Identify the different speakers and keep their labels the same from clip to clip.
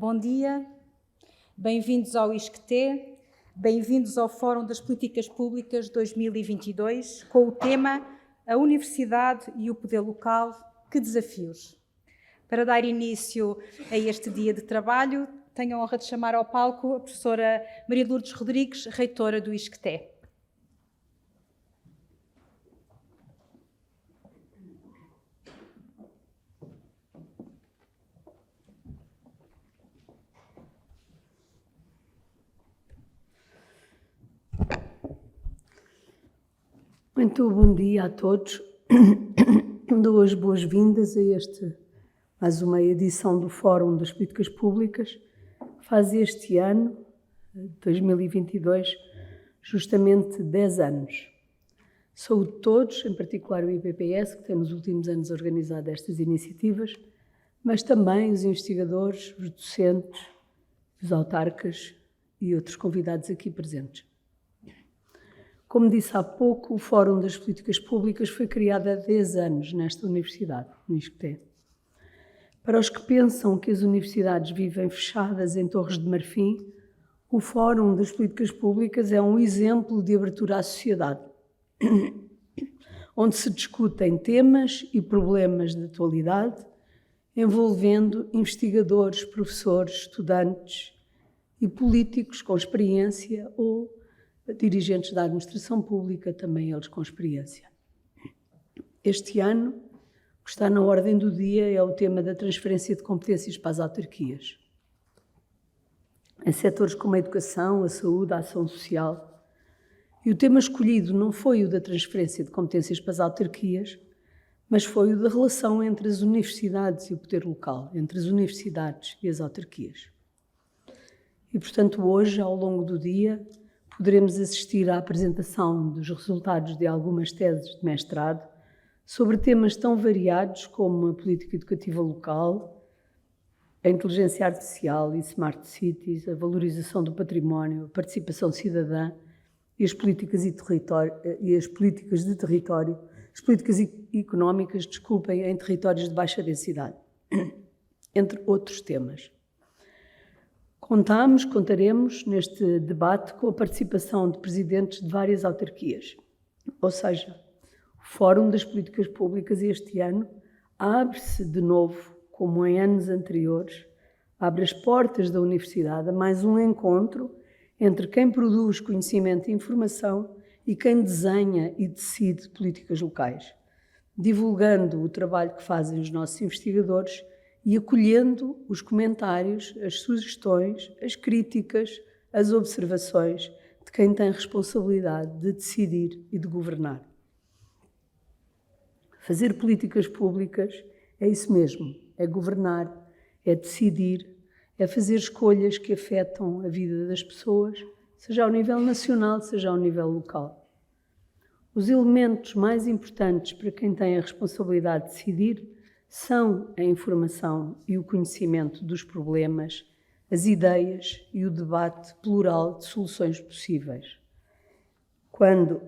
Speaker 1: Bom dia, bem-vindos ao ISCTE, bem-vindos ao Fórum das Políticas Públicas 2022, com o tema A Universidade e o Poder Local, que desafios? Para dar início a este dia de trabalho, tenho a honra de chamar ao palco a professora Maria Lourdes Rodrigues, reitora do ISCTE.
Speaker 2: Muito bom dia a todos. Dou as boas-vindas a mais uma edição do Fórum das Políticas Públicas. Faz este ano, 2022, justamente 10 anos. Saúdo todos, em particular o IPPS, que tem nos últimos anos organizado estas iniciativas, mas também os investigadores, os docentes, os autarcas e outros convidados aqui presentes. Como disse há pouco, o Fórum das Políticas Públicas foi criado há 10 anos nesta universidade, no ISCTE. Para os que pensam que as universidades vivem fechadas em torres de marfim, o Fórum das Políticas Públicas é um exemplo de abertura à sociedade, onde se discutem temas e problemas de atualidade, envolvendo investigadores, professores, estudantes e políticos com experiência ou dirigentes da administração pública, também eles com experiência. Este ano, o que está na ordem do dia é o tema da transferência de competências para as autarquias. Em setores como a educação, a saúde, a ação social. E o tema escolhido não foi o da transferência de competências para as autarquias, mas foi o da relação entre as universidades e o poder local, entre as universidades e as autarquias. E, portanto, hoje, ao longo do dia, poderemos assistir à apresentação dos resultados de algumas teses de mestrado sobre temas tão variados como a política educativa local, a inteligência artificial e smart cities, a valorização do património, a participação cidadã e as políticas de território, as políticas económicas, em territórios de baixa densidade, entre outros temas. Contaremos neste debate com a participação de presidentes de várias autarquias, ou seja, o Fórum das Políticas Públicas este ano abre-se de novo, como em anos anteriores, abre as portas da universidade a mais um encontro entre quem produz conhecimento e informação e quem desenha e decide políticas locais, divulgando o trabalho que fazem os nossos investigadores e acolhendo os comentários, as sugestões, as críticas, as observações de quem tem responsabilidade de decidir e de governar. Fazer políticas públicas é isso mesmo, é governar, é decidir, é fazer escolhas que afetam a vida das pessoas, seja ao nível nacional, seja ao nível local. Os elementos mais importantes para quem tem a responsabilidade de decidir são a informação e o conhecimento dos problemas, as ideias e o debate plural de soluções possíveis. Quando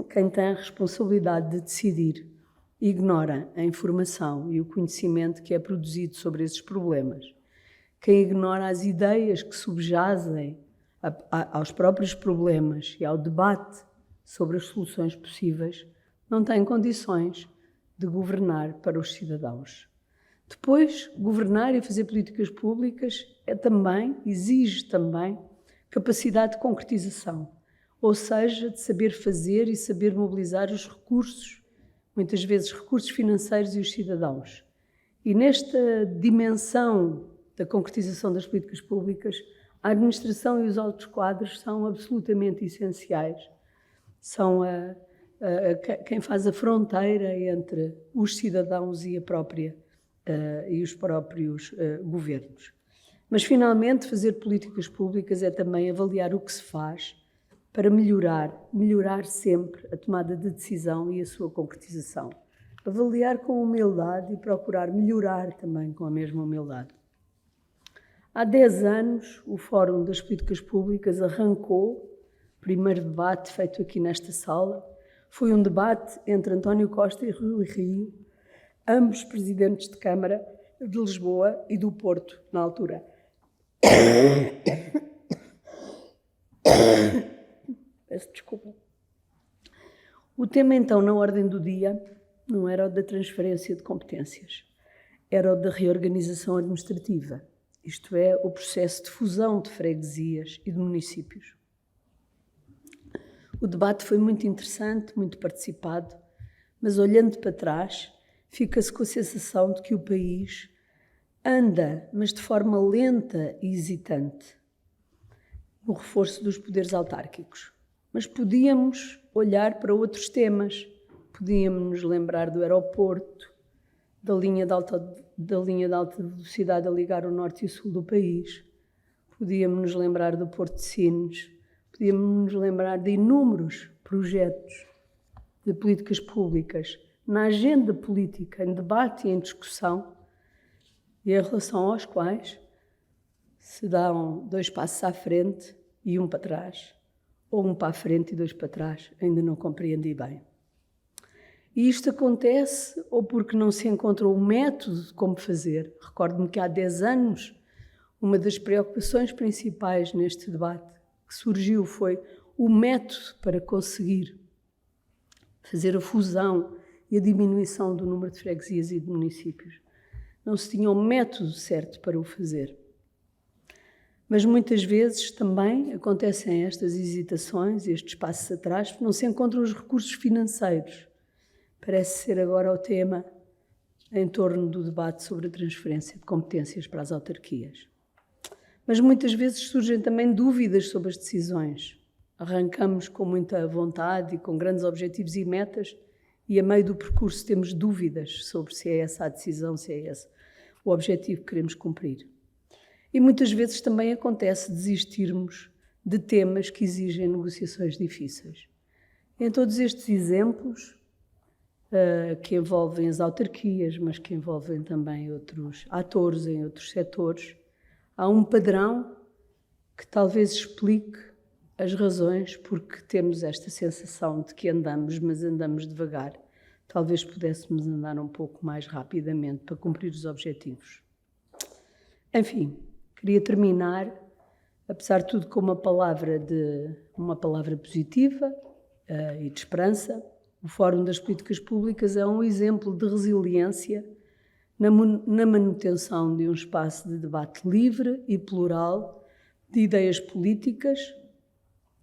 Speaker 2: quem tem a responsabilidade de decidir ignora a informação e o conhecimento que é produzido sobre esses problemas, quem ignora as ideias que subjazem aos próprios problemas e ao debate sobre as soluções possíveis, não tem condições de governar para os cidadãos. Depois, governar e fazer políticas públicas exige também capacidade de concretização, ou seja, de saber fazer e saber mobilizar os recursos, muitas vezes recursos financeiros e os cidadãos. E nesta dimensão da concretização das políticas públicas, a administração e os altos quadros são absolutamente essenciais. São quem faz a fronteira entre os cidadãos e e os próprios governos. Mas, finalmente, fazer políticas públicas é também avaliar o que se faz para melhorar sempre a tomada de decisão e a sua concretização. Avaliar com humildade e procurar melhorar também com a mesma humildade. Há 10 anos, o Fórum das Políticas Públicas arrancou, o primeiro debate feito aqui nesta sala, foi um debate entre António Costa e Rui Rio, ambos presidentes de Câmara, de Lisboa e do Porto, na altura. Peço desculpa. O tema, então, na ordem do dia, não era o da transferência de competências, era o da reorganização administrativa, isto é, o processo de fusão de freguesias e de municípios. O debate foi muito interessante, muito participado, mas olhando para trás, fica-se com a sensação de que o país anda, mas de forma lenta e hesitante, no reforço dos poderes autárquicos. Mas podíamos olhar para outros temas, podíamos nos lembrar do aeroporto, da linha de alta velocidade a ligar o norte e o sul do país, podíamos nos lembrar do Porto de Sines, podíamos nos lembrar de inúmeros projetos de políticas públicas na agenda política, em debate e em discussão, e em relação aos quais se dão 2 passos à frente e 1 para trás, ou 1 para a frente e 2 para trás, ainda não compreendi bem. E isto acontece ou porque não se encontrou um método de como fazer. Recordo-me que há 10 anos, uma das preocupações principais neste debate que surgiu foi o método para conseguir fazer a fusão e a diminuição do número de freguesias e de municípios. Não se tinha um método certo para o fazer. Mas muitas vezes também acontecem estas hesitações, estes passos atrás, porque não se encontram os recursos financeiros. Parece ser agora o tema em torno do debate sobre a transferência de competências para as autarquias. Mas muitas vezes surgem também dúvidas sobre as decisões. Arrancamos com muita vontade e com grandes objetivos e metas e a meio do percurso temos dúvidas sobre se é essa a decisão, se é esse o objetivo que queremos cumprir. E muitas vezes também acontece desistirmos de temas que exigem negociações difíceis. Em todos estes exemplos, que envolvem as autarquias, mas que envolvem também outros atores em outros setores, há um padrão que talvez explique as razões porque temos esta sensação de que andamos, mas andamos devagar. Talvez pudéssemos andar um pouco mais rapidamente para cumprir os objetivos. Enfim, queria terminar, apesar de tudo, com uma palavra positiva e de esperança. O Fórum das Políticas Públicas é um exemplo de resiliência na manutenção de um espaço de debate livre e plural de ideias políticas,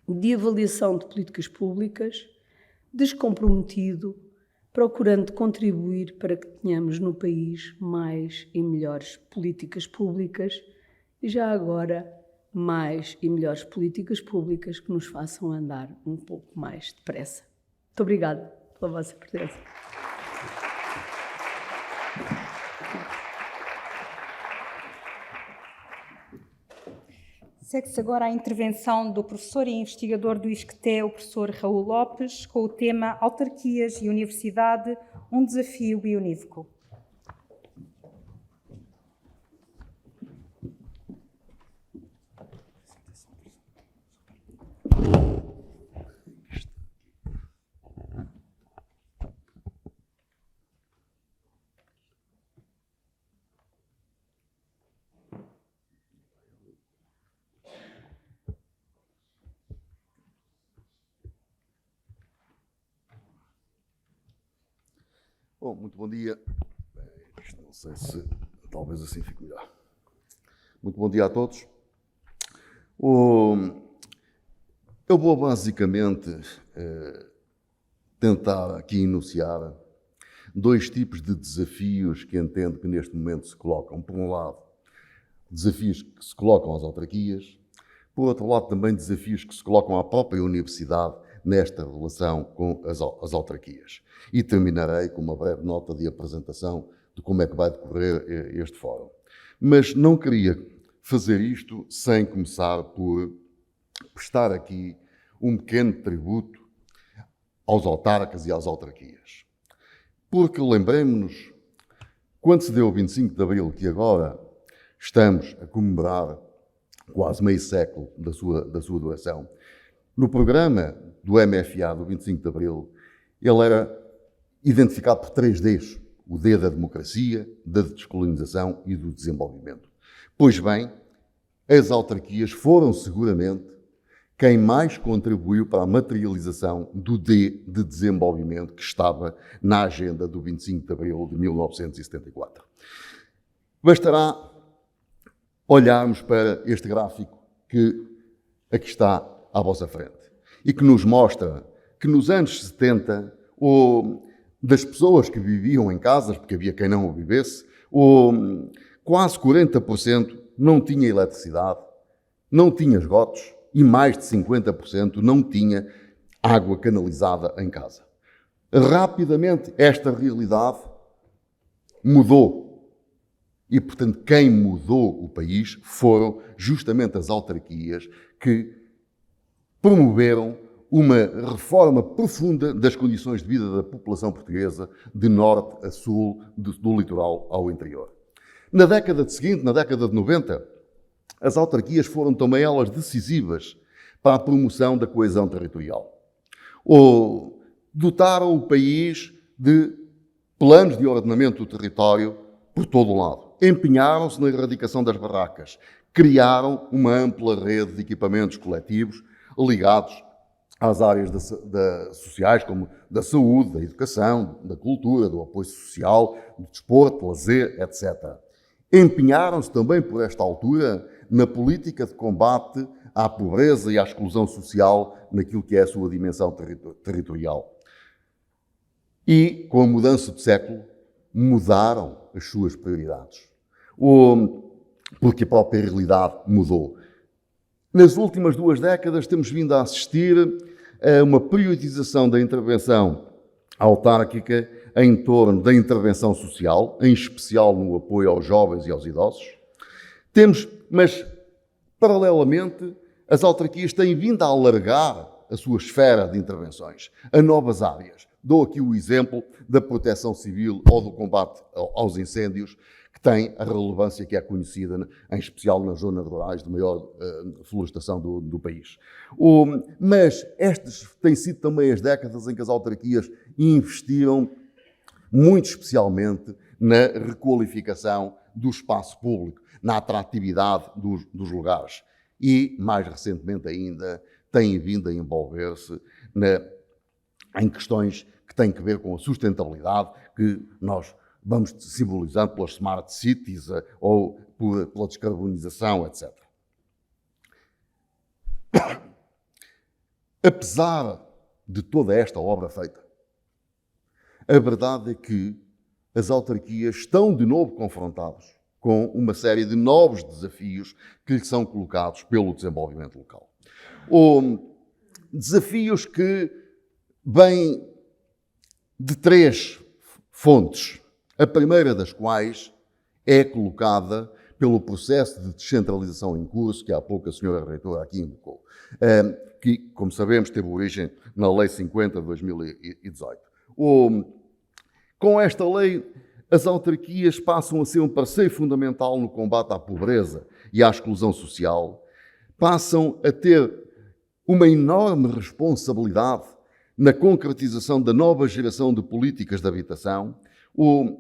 Speaker 2: de avaliação de políticas públicas, descomprometido, procurando contribuir para que tenhamos no país mais e melhores políticas públicas e já agora mais e melhores políticas públicas que nos façam andar um pouco mais depressa. Muito obrigada pela vossa presença.
Speaker 1: Segue-se agora a intervenção do professor e investigador do ISCTE, o professor Raul Lopes, com o tema Autarquias e Universidade, um desafio bionívoco.
Speaker 3: Bom, muito bom dia. Não sei se talvez assim fique melhor. Muito bom dia a todos. Eu vou basicamente tentar aqui enunciar 2 tipos de desafios que entendo que neste momento se colocam. Por um lado, desafios que se colocam às autarquias, por outro lado também desafios que se colocam à própria universidade nesta relação com as autarquias. E terminarei com uma breve nota de apresentação de como é que vai decorrer este fórum. Mas não queria fazer isto sem começar por prestar aqui um pequeno tributo aos autarcas e às autarquias. Porque lembremos-nos, quando se deu o 25 de Abril, que agora estamos a comemorar quase meio século da sua duração, no programa do MFA do 25 de Abril, ele era identificado por 3 Ds. o D da democracia, da descolonização e do desenvolvimento. Pois bem, as autarquias foram seguramente quem mais contribuiu para a materialização do D de desenvolvimento que estava na agenda do 25 de abril de 1974. Bastará olharmos para este gráfico que aqui está à vossa frente e que nos mostra que nos anos 70, das pessoas que viviam em casas, porque havia quem não o vivesse, quase 40% não tinha eletricidade, não tinha esgotos e mais de 50% não tinha água canalizada em casa. Rapidamente esta realidade mudou e, portanto, quem mudou o país foram justamente as autarquias que promoveram uma reforma profunda das condições de vida da população portuguesa de norte a sul, do litoral ao interior. Na década seguinte, na década de 90, as autarquias foram também elas decisivas para a promoção da coesão territorial. Dotaram o país de planos de ordenamento do território por todo o lado. Empenharam-se na erradicação das barracas. Criaram uma ampla rede de equipamentos coletivos ligados às áreas sociais, como da saúde, da educação, da cultura, do apoio social, do desporto, lazer, etc. Empenharam-se também, por esta altura, na política de combate à pobreza e à exclusão social naquilo que é a sua dimensão territorial. E, com a mudança de século, mudaram as suas prioridades. Porque a própria realidade mudou. Nas últimas 2 décadas temos vindo a assistir a uma priorização da intervenção autárquica em torno da intervenção social, em especial no apoio aos jovens e aos idosos. Mas, paralelamente, as autarquias têm vindo a alargar a sua esfera de intervenções a novas áreas. Dou aqui o exemplo da proteção civil ou do combate aos incêndios, que tem a relevância que é conhecida, em especial nas zonas rurais de maior florestação do país. Mas estas têm sido também as décadas em que as autarquias investiram muito especialmente na requalificação do espaço público, na atratividade dos lugares e, mais recentemente ainda, têm vindo a envolver-se em questões que têm que ver com a sustentabilidade, que nós vamos simbolizando pelas smart cities ou pela descarbonização, etc. Apesar de toda esta obra feita, a verdade é que as autarquias estão de novo confrontadas com uma série de novos desafios que lhes são colocados pelo desenvolvimento local. Desafios que vêm de 3 fontes, a primeira das quais é colocada pelo processo de descentralização em curso, que há pouco a senhora reitora aqui invocou, que, como sabemos, teve origem na Lei 50 de 2018. Com esta lei, as autarquias passam a ser um parceiro fundamental no combate à pobreza e à exclusão social, passam a ter uma enorme responsabilidade na concretização da nova geração de políticas de habitação,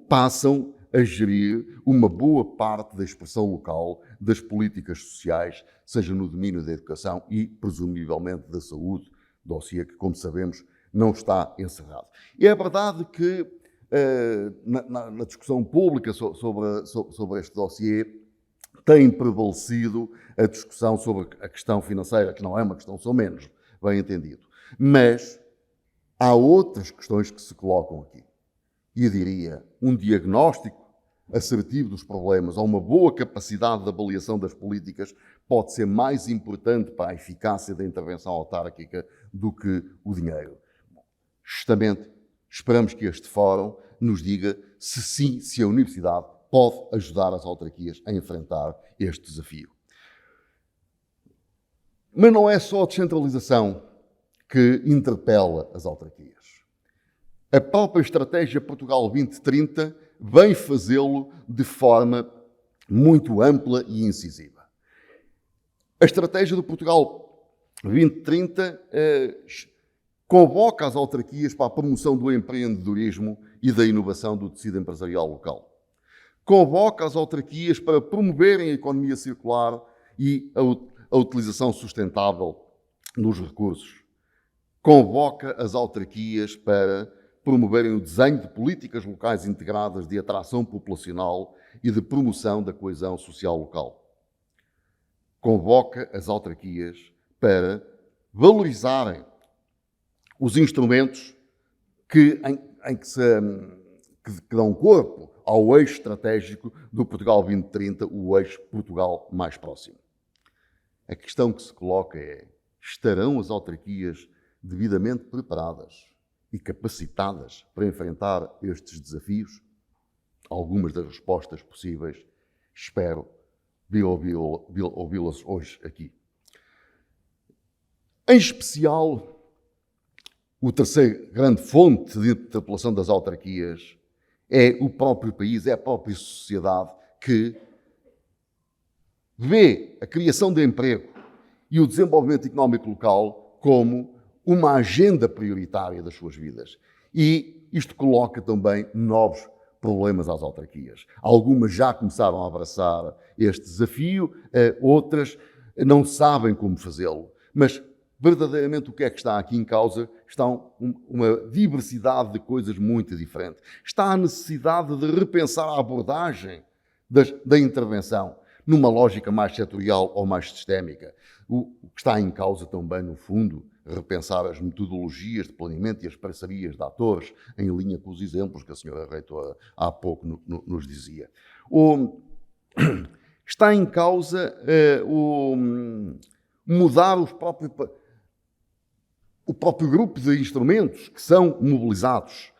Speaker 3: passam a gerir uma boa parte da expressão local das políticas sociais, seja no domínio da educação e, presumivelmente, da saúde, dossiê que, como sabemos, não está encerrado. E é verdade que na discussão pública sobre este dossiê tem prevalecido a discussão sobre a questão financeira, que não é uma questão só menos, bem entendido. Mas há outras questões que se colocam aqui. E eu diria, um diagnóstico assertivo dos problemas ou uma boa capacidade de avaliação das políticas pode ser mais importante para a eficácia da intervenção autárquica do que o dinheiro. Justamente, esperamos que este fórum nos diga se sim, se a Universidade pode ajudar as autarquias a enfrentar este desafio. Mas não é só a descentralização que interpela as autarquias. A própria Estratégia Portugal 2030 vem fazê-lo de forma muito ampla e incisiva. A Estratégia do Portugal 2030 Convoca as autarquias para a promoção do empreendedorismo e da inovação do tecido empresarial local. Convoca as autarquias para promoverem a economia circular e a utilização sustentável dos recursos. Convoca as autarquias para promoverem o desenho de políticas locais integradas de atração populacional e de promoção da coesão social local. Convoca as autarquias para valorizarem os instrumentos que dão corpo ao eixo estratégico do Portugal 2030, o eixo Portugal mais próximo. A questão que se coloca é: estarão as autarquias devidamente preparadas e capacitadas para enfrentar estes desafios? Algumas das respostas possíveis espero ouvi-las hoje aqui. Em especial, o terceiro grande fonte de interpelação das autarquias é o próprio país, é a própria sociedade que vê a criação de emprego e o desenvolvimento económico local como uma agenda prioritária das suas vidas. E isto coloca também novos problemas às autarquias. Algumas já começaram a abraçar este desafio, outras não sabem como fazê-lo. Mas, verdadeiramente, o que é que está aqui em causa? Está uma diversidade de coisas muito diferentes. Está a necessidade de repensar a abordagem da intervenção numa lógica mais setorial ou mais sistémica. O que está em causa também, no fundo, repensar as metodologias de planeamento e as parcerias de atores, em linha com os exemplos que a senhora reitora há pouco nos dizia. Está em causa mudar o próprio grupo de instrumentos que são mobilizados,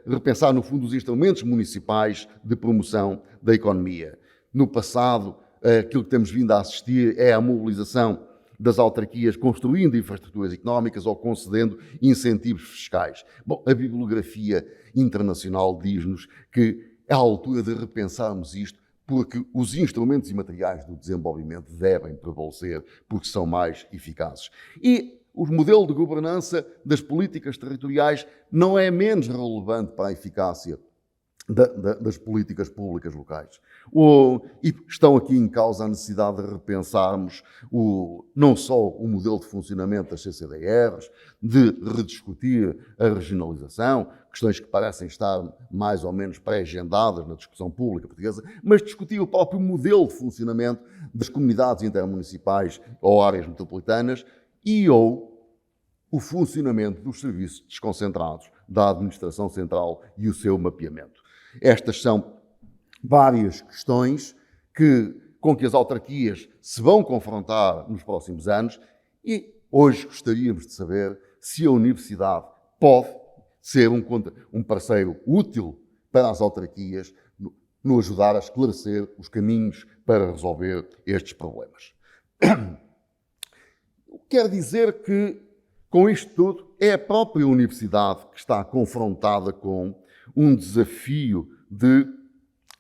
Speaker 3: repensar, no fundo, os instrumentos municipais de promoção da economia. No passado, aquilo que temos vindo a assistir é a mobilização das autarquias construindo infraestruturas económicas ou concedendo incentivos fiscais. Bom, a bibliografia internacional diz-nos que é a altura de repensarmos isto, porque os instrumentos e materiais do desenvolvimento devem prevalecer, porque são mais eficazes. E o modelo de governança das políticas territoriais não é menos relevante para a eficácia das políticas públicas locais. E estão aqui em causa a necessidade de repensarmos não só o modelo de funcionamento das CCDRs, de rediscutir a regionalização, questões que parecem estar mais ou menos pré-agendadas na discussão pública portuguesa, mas discutir o próprio modelo de funcionamento das comunidades intermunicipais ou áreas metropolitanas ou o funcionamento dos serviços desconcentrados da administração central e o seu mapeamento. Estas são várias questões com que as autarquias se vão confrontar nos próximos anos e hoje gostaríamos de saber se a universidade pode ser um parceiro útil para as autarquias no ajudar a esclarecer os caminhos para resolver estes problemas. Quer dizer que, com isto tudo, é a própria universidade que está confrontada com um desafio de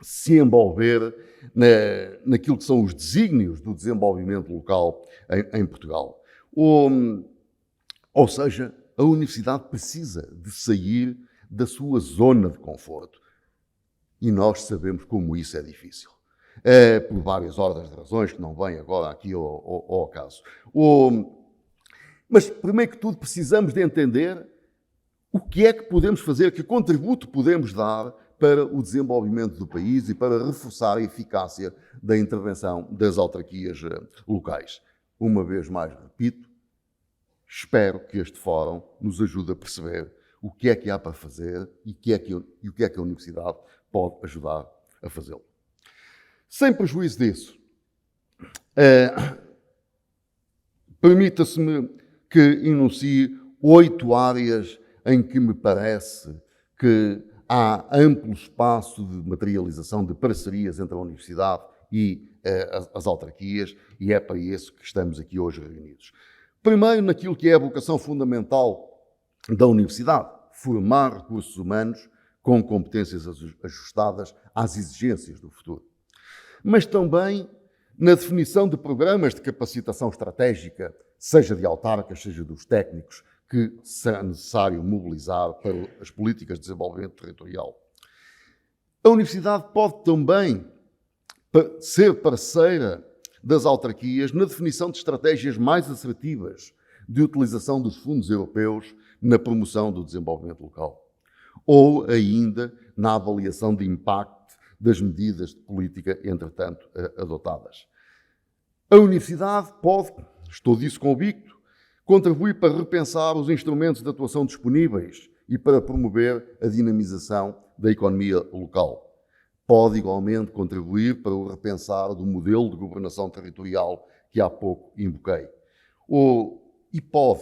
Speaker 3: se envolver naquilo que são os desígnios do desenvolvimento local em Portugal. Ou seja, a universidade precisa de sair da sua zona de conforto. E nós sabemos como isso é difícil. Por várias ordens de razões que não vêm agora aqui ao caso. Mas, primeiro que tudo, precisamos de entender o que é que podemos fazer, que contributo podemos dar para o desenvolvimento do país e para reforçar a eficácia da intervenção das autarquias locais. Uma vez mais, repito, espero que este fórum nos ajude a perceber o que é que há para fazer e o que é que a universidade pode ajudar a fazê-lo. Sem prejuízo disso, permita-se-me que enuncie 8 áreas em que me parece que há amplo espaço de materialização de parcerias entre a universidade e as autarquias, e é para isso que estamos aqui hoje reunidos. Primeiro, naquilo que é a vocação fundamental da universidade, formar recursos humanos com competências ajustadas às exigências do futuro. Mas também na definição de programas de capacitação estratégica, seja de autarcas, seja dos técnicos que será necessário mobilizar para as políticas de desenvolvimento territorial. A Universidade pode também ser parceira das autarquias na definição de estratégias mais assertivas de utilização dos fundos europeus na promoção do desenvolvimento local, ou ainda na avaliação de impacto das medidas de política, entretanto, adotadas. A Universidade pode, estou disso convicto, contribuir para repensar os instrumentos de atuação disponíveis e para promover a dinamização da economia local. Pode, igualmente, contribuir para o repensar do modelo de governação territorial que há pouco invoquei. E pode,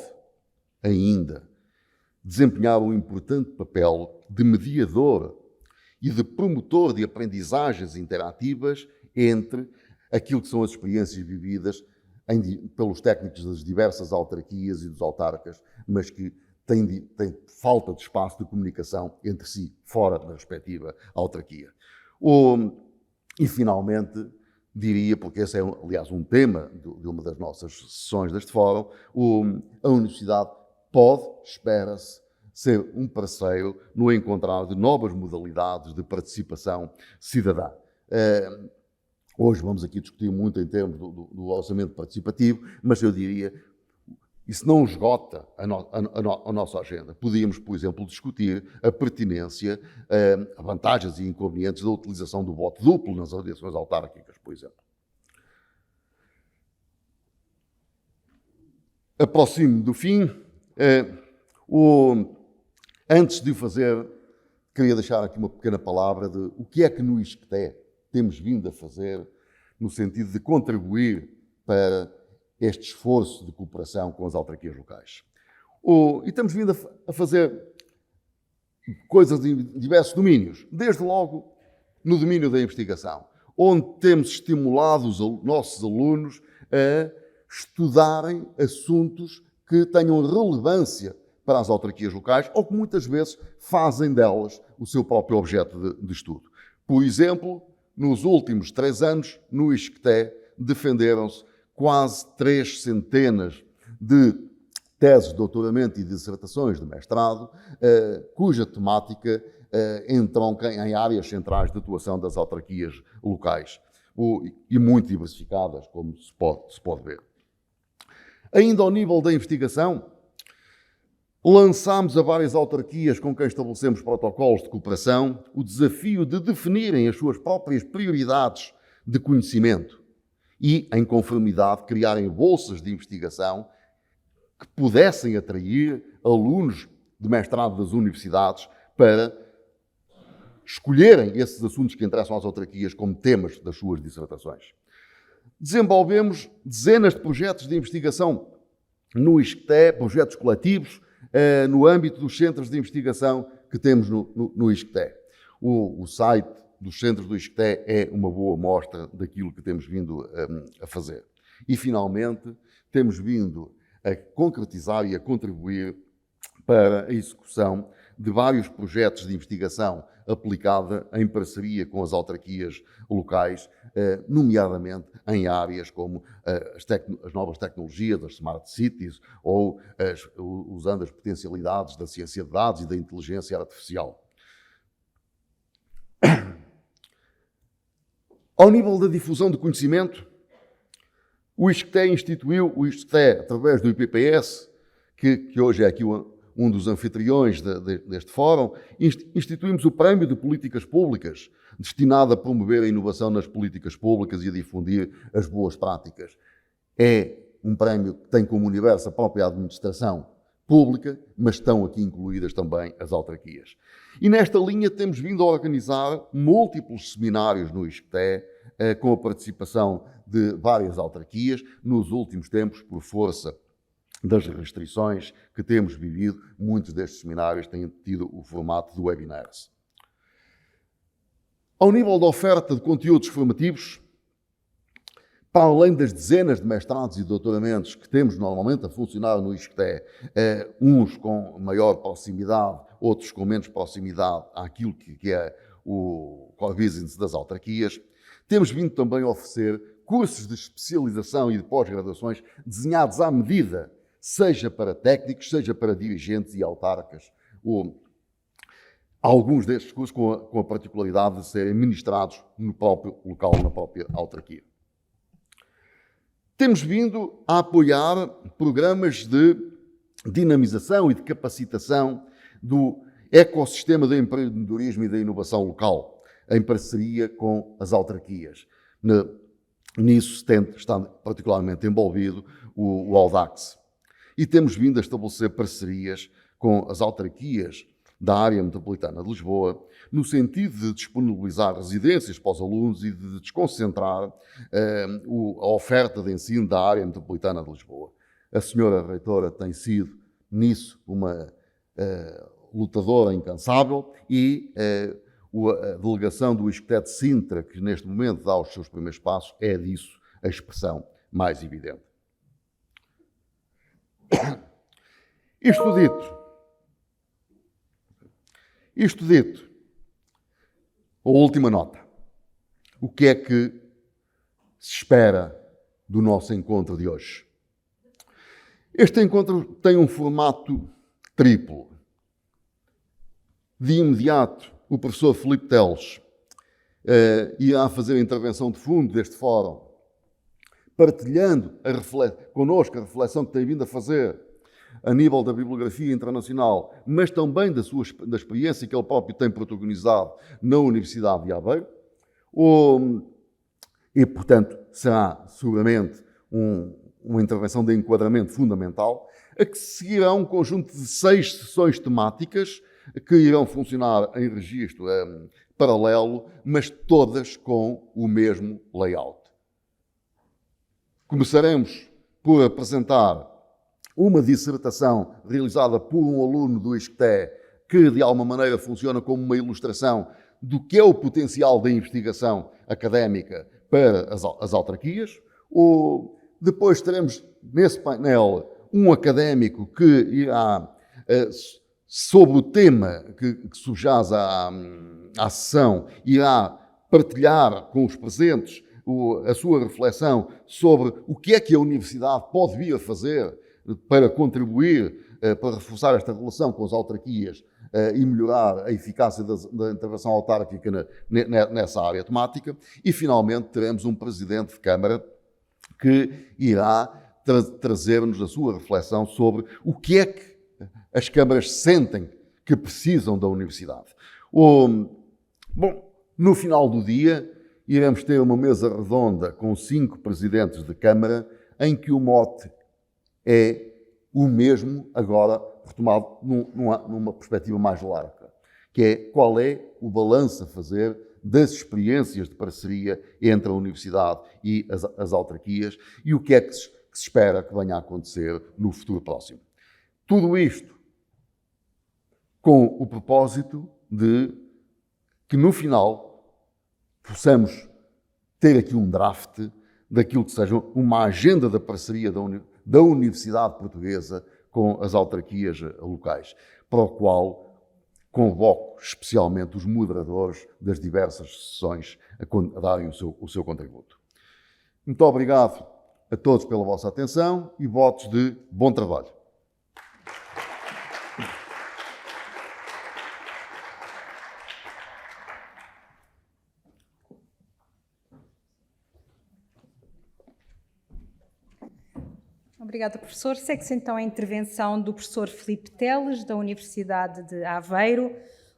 Speaker 3: ainda, desempenhar um importante papel de mediador e de promotor de aprendizagens interativas entre aquilo que são as experiências vividas pelos técnicos das diversas autarquias e dos autarcas, mas que têm falta de espaço de comunicação entre si, fora da respectiva autarquia. E, finalmente, diria, porque esse é, aliás, um tema de uma das nossas sessões deste fórum, a Universidade pode, espera-se, ser um parceiro no encontrar de novas modalidades de participação cidadã. Hoje vamos aqui discutir muito em termos do orçamento participativo, mas eu diria, isso não esgota a nossa agenda. Podíamos, por exemplo, discutir a pertinência, vantagens e inconvenientes da utilização do voto duplo nas eleições autárquicas, por exemplo. Aproximo-me do fim. Antes de o fazer, queria deixar aqui uma pequena palavra de o que é que no ISCTE temos vindo a fazer no sentido de contribuir para este esforço de cooperação com as autarquias locais. E temos vindo a fazer coisas em diversos domínios, desde logo no domínio da investigação, onde temos estimulado os nossos alunos a estudarem assuntos que tenham relevância para as autarquias locais ou que muitas vezes fazem delas o seu próprio objeto de estudo. Por exemplo, nos últimos 3 anos, no ISCTE, defenderam-se quase 300 de teses de doutoramento e dissertações de mestrado, cuja temática entronca em áreas centrais de atuação das autarquias locais, e muito diversificadas, como se pode ver. Ainda ao nível da investigação, lançámos a várias autarquias com quem estabelecemos protocolos de cooperação o desafio de definirem as suas próprias prioridades de conhecimento e, em conformidade, criarem bolsas de investigação que pudessem atrair alunos de mestrado das universidades para escolherem esses assuntos que interessam às autarquias como temas das suas dissertações. Desenvolvemos dezenas de projetos de investigação no ISCTE, projetos coletivos, no âmbito dos centros de investigação que temos no ISCTE. O site dos centros do ISCTE é uma boa mostra daquilo que temos vindo a fazer. E, finalmente, temos vindo a concretizar e a contribuir para a execução de vários projetos de investigação aplicada em parceria com as autarquias locais, nomeadamente em áreas como as novas tecnologias, as smart cities, ou usando as potencialidades da ciência de dados e da inteligência artificial. Ao nível da difusão de conhecimento, o ISCTE instituiu, através do IPPS, que hoje é aqui um dos anfitriões deste fórum, instituímos o Prémio de Políticas Públicas, destinado a promover a inovação nas políticas públicas e a difundir as boas práticas. É um prémio que tem como universo a própria administração pública, mas estão aqui incluídas também as autarquias. E nesta linha temos vindo a organizar múltiplos seminários no ISCTE, com a participação de várias autarquias, nos últimos tempos, por força das restrições que temos vivido, muitos destes seminários têm tido o formato de webinars. Ao nível da oferta de conteúdos formativos, para além das dezenas de mestrados e doutoramentos que temos normalmente a funcionar no ISCTE, uns com maior proximidade, outros com menos proximidade àquilo que é o core business das autarquias, temos vindo também a oferecer cursos de especialização e de pós-graduações desenhados à medida seja para técnicos, seja para dirigentes e autarcas. Alguns destes cursos com a particularidade de serem ministrados no próprio local, na própria autarquia. Temos vindo a apoiar programas de dinamização e de capacitação do ecossistema do empreendedorismo e da inovação local, em parceria com as autarquias. Nisso está particularmente envolvido o Audax. E temos vindo a estabelecer parcerias com as autarquias da área metropolitana de Lisboa, no sentido de disponibilizar residências para os alunos e de desconcentrar a oferta de ensino da área metropolitana de Lisboa. A senhora reitora tem sido, nisso, uma lutadora incansável e a delegação do ISCTE de Sintra, que neste momento dá os seus primeiros passos, é disso a expressão mais evidente. Isto dito, a última nota. O que é que se espera do nosso encontro de hoje? Este encontro tem um formato triplo. De imediato, o professor Filipe Teles irá fazer a intervenção de fundo deste fórum, partilhando connosco a reflexão que tem vindo a fazer a nível da bibliografia internacional, mas também da experiência que ele próprio tem protagonizado na Universidade de Aveiro. E, portanto, será seguramente uma intervenção de enquadramento fundamental, a que seguirá um conjunto de 6 sessões temáticas que irão funcionar em registro paralelo, mas todas com o mesmo layout. Começaremos por apresentar uma dissertação realizada por um aluno do ISCTE que, de alguma maneira, funciona como uma ilustração do que é o potencial da investigação académica para as autarquias. Depois teremos, nesse painel, um académico que irá, sobre o tema que subjaz à sessão, irá partilhar com os presentes a sua reflexão sobre o que é que a Universidade pode vir a fazer para contribuir, para reforçar esta relação com as autarquias e melhorar a eficácia da intervenção autárquica nessa área temática. E, finalmente, teremos um Presidente de Câmara que irá trazer-nos a sua reflexão sobre o que é que as câmaras sentem que precisam da Universidade. No final do dia, iremos ter uma mesa redonda com 5 Presidentes de Câmara, em que o mote é o mesmo, agora retomado numa perspectiva mais larga, que é qual é o balanço a fazer das experiências de parceria entre a Universidade e as autarquias e o que é que se espera que venha a acontecer no futuro próximo. Tudo isto com o propósito de que, no final, possamos ter aqui um draft daquilo que seja uma agenda da parceria da Universidade Portuguesa com as autarquias locais, para o qual convoco especialmente os moderadores das diversas sessões a darem o seu contributo. Muito obrigado a todos pela vossa atenção e votos de bom trabalho.
Speaker 1: Obrigada, professor. Segue-se então a intervenção do professor Filipe Teles, da Universidade de Aveiro.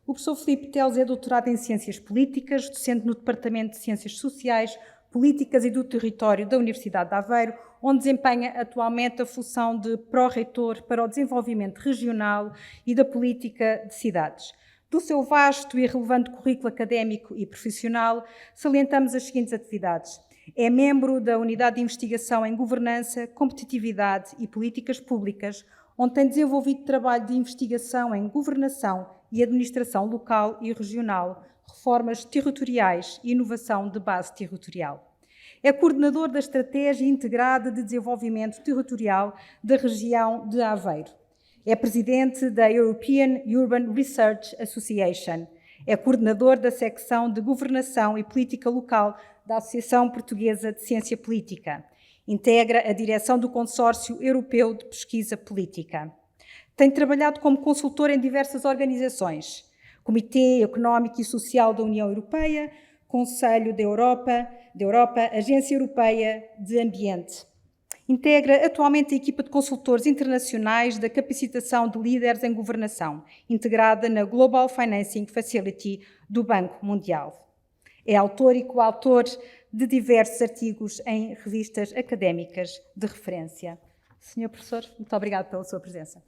Speaker 1: O professor Filipe Teles é doutorado em Ciências Políticas, docente no Departamento de Ciências Sociais, Políticas e do Território da Universidade de Aveiro, onde desempenha atualmente a função de pró-reitor para o desenvolvimento regional e da política de cidades. Do seu vasto e relevante currículo académico e profissional, salientamos as seguintes atividades. É membro da Unidade de Investigação em Governança, Competitividade e Políticas Públicas, onde tem desenvolvido trabalho de investigação em governação e administração local e regional, reformas territoriais e inovação de base territorial. É coordenador da Estratégia Integrada de Desenvolvimento Territorial da região de Aveiro. É presidente da European Urban Research Association. É coordenador da secção de Governação e Política Local da Associação Portuguesa de Ciência Política. Integra a direção do Consórcio Europeu de Pesquisa Política. Tem trabalhado como consultor em diversas organizações: Comitê Económico e Social da União Europeia, Conselho da Europa, Agência Europeia de Ambiente. Integra atualmente a equipa de consultores internacionais da capacitação de líderes em governação, integrada na Global Financing Facility do Banco Mundial. É autor e coautor de diversos artigos em revistas académicas de referência. Senhor Professor, muito obrigado pela sua presença.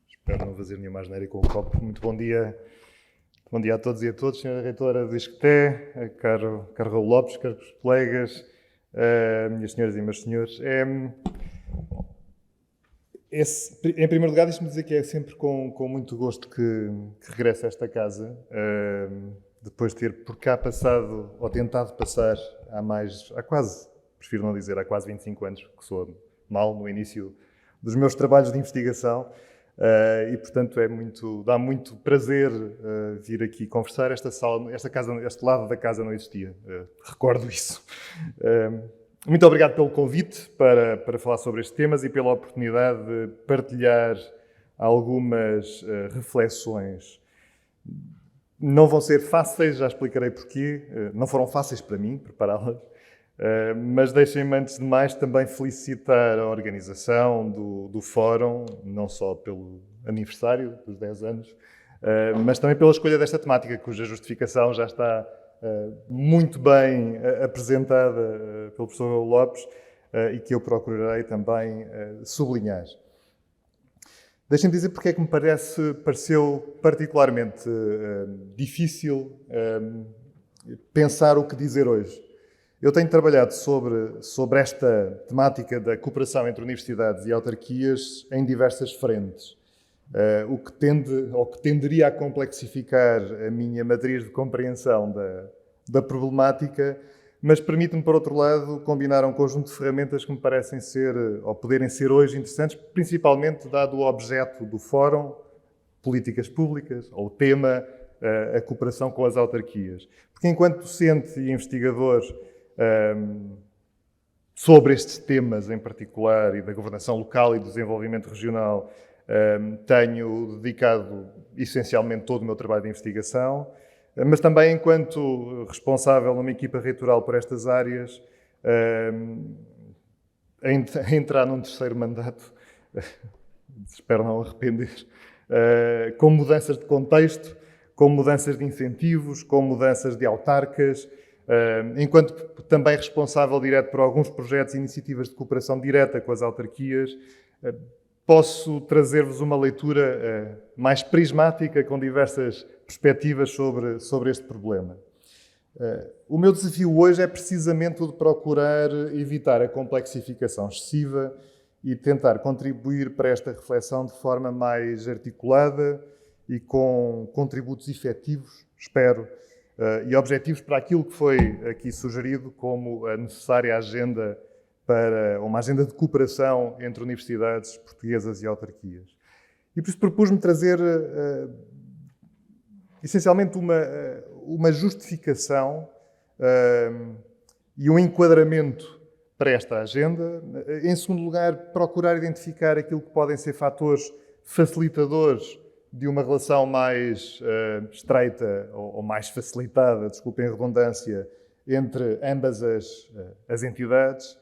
Speaker 4: Espero não fazer nenhuma asneira com o copo. Muito bom dia. Bom dia a todos e a todos, Sra. Reitora do ISCTE, caro Raul Lopes, caros colegas, minhas senhoras e meus senhores. Em primeiro lugar, deixe-me dizer que é sempre com muito gosto que regresso a esta casa, depois de ter por cá passado, ou tentado passar, há quase 25 anos, que soa mal, no início dos meus trabalhos de investigação. E, portanto, dá muito prazer vir aqui conversar. Esta casa, este lado da casa não existia, recordo isso. Muito obrigado pelo convite para falar sobre estes temas e pela oportunidade de partilhar algumas reflexões. Não vão ser fáceis, já explicarei porquê. Não foram fáceis para mim prepará-las. Mas deixem-me, antes de mais, também felicitar a organização do Fórum, não só pelo aniversário dos 10 anos, mas também pela escolha desta temática, cuja justificação já está muito bem apresentada pelo professor Raul Lopes e que eu procurarei também sublinhar. Deixem-me dizer porque é que me pareceu particularmente difícil pensar o que dizer hoje. Eu tenho trabalhado sobre esta temática da cooperação entre universidades e autarquias em diversas frentes, o que tenderia a complexificar a minha matriz de compreensão da problemática, mas permite-me, por outro lado, combinar um conjunto de ferramentas que me parecem ser, ou poderem ser hoje interessantes, principalmente dado o objeto do Fórum, políticas públicas, ou o tema, a cooperação com as autarquias. Porque enquanto docente e investigador sobre estes temas em particular e da governação local e do desenvolvimento regional, tenho dedicado essencialmente todo o meu trabalho de investigação, mas também enquanto responsável numa equipa reitoral por estas áreas, a entrar num terceiro mandato, espero não arrepender, com mudanças de contexto, com mudanças de incentivos, com mudanças de autarcas, enquanto também responsável direto por alguns projetos e iniciativas de cooperação direta com as autarquias, posso trazer-vos uma leitura mais prismática, com diversas perspectivas sobre este problema. O meu desafio hoje é precisamente o de procurar evitar a complexificação excessiva e tentar contribuir para esta reflexão de forma mais articulada e com contributos efetivos, espero, e objetivos para aquilo que foi aqui sugerido como a necessária agenda para uma agenda de cooperação entre universidades portuguesas e autarquias. E por isso propus-me trazer essencialmente uma justificação e um enquadramento para esta agenda. Em segundo lugar, procurar identificar aquilo que podem ser fatores facilitadores de uma relação mais estreita ou mais facilitada, desculpem a redundância, entre ambas as entidades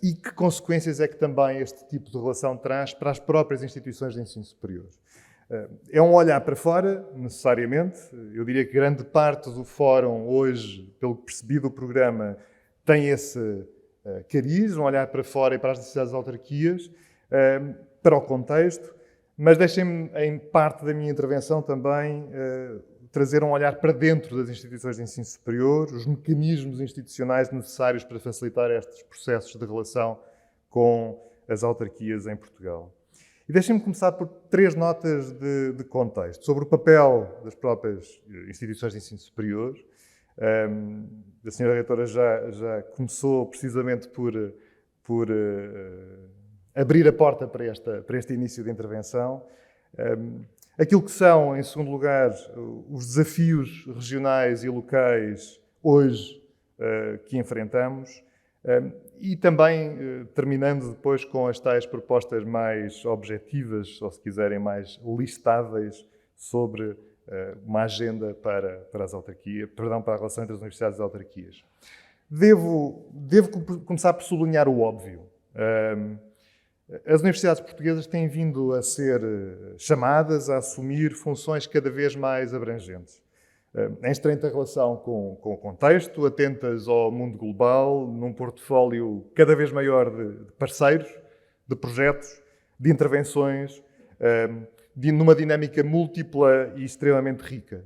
Speaker 4: e que consequências é que também este tipo de relação traz para as próprias instituições de ensino superior. É um olhar para fora, necessariamente. Eu diria que grande parte do fórum hoje, pelo que percebi do programa, tem esse cariz, um olhar para fora e para as necessidades das autarquias, para o contexto, mas deixem-me, em parte da minha intervenção também, trazer um olhar para dentro das instituições de ensino superior, os mecanismos institucionais necessários para facilitar estes processos de relação com as autarquias em Portugal. E deixem-me começar por 3 notas de contexto sobre o papel das próprias instituições de ensino superior. A senhora reitora já começou precisamente por abrir a porta para este início de intervenção. Aquilo que são, em segundo lugar, os desafios regionais e locais hoje que enfrentamos, e também terminando depois com as tais propostas mais objetivas, ou se quiserem mais listáveis, sobre uma agenda para as autarquias, perdão, para a relação entre as universidades e as autarquias. Devo começar por sublinhar o óbvio. As universidades portuguesas têm vindo a ser chamadas a assumir funções cada vez mais abrangentes, em estreita relação com o contexto, atentas ao mundo global, num portfólio cada vez maior de parceiros, de projetos, de intervenções, numa dinâmica múltipla e extremamente rica.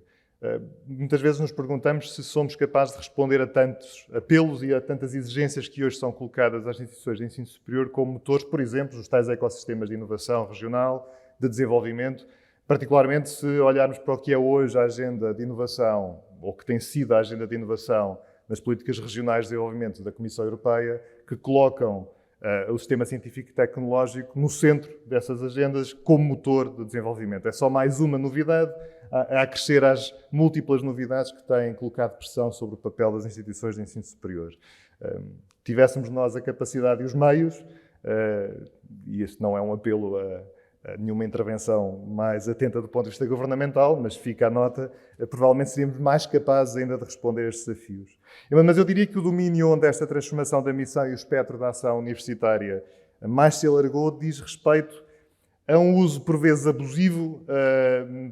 Speaker 4: Muitas vezes nos perguntamos se somos capazes de responder a tantos apelos e a tantas exigências que hoje são colocadas às instituições de ensino superior como motores, por exemplo, dos tais ecossistemas de inovação regional, de desenvolvimento, particularmente se olharmos para o que é hoje a agenda de inovação, ou que tem sido a agenda de inovação nas políticas regionais de desenvolvimento da Comissão Europeia, que colocam o sistema científico e tecnológico no centro dessas agendas como motor de desenvolvimento. É só mais uma novidade a acrescer às múltiplas novidades que têm colocado pressão sobre o papel das instituições de ensino superior. Tivéssemos nós a capacidade e os meios, e este não é um apelo a nenhuma intervenção mais atenta do ponto de vista governamental, mas fica a nota, provavelmente seríamos mais capazes ainda de responder a estes desafios. Mas eu diria que o domínio onde esta transformação da missão e o espectro da ação universitária mais se alargou diz respeito a um uso por vezes abusivo,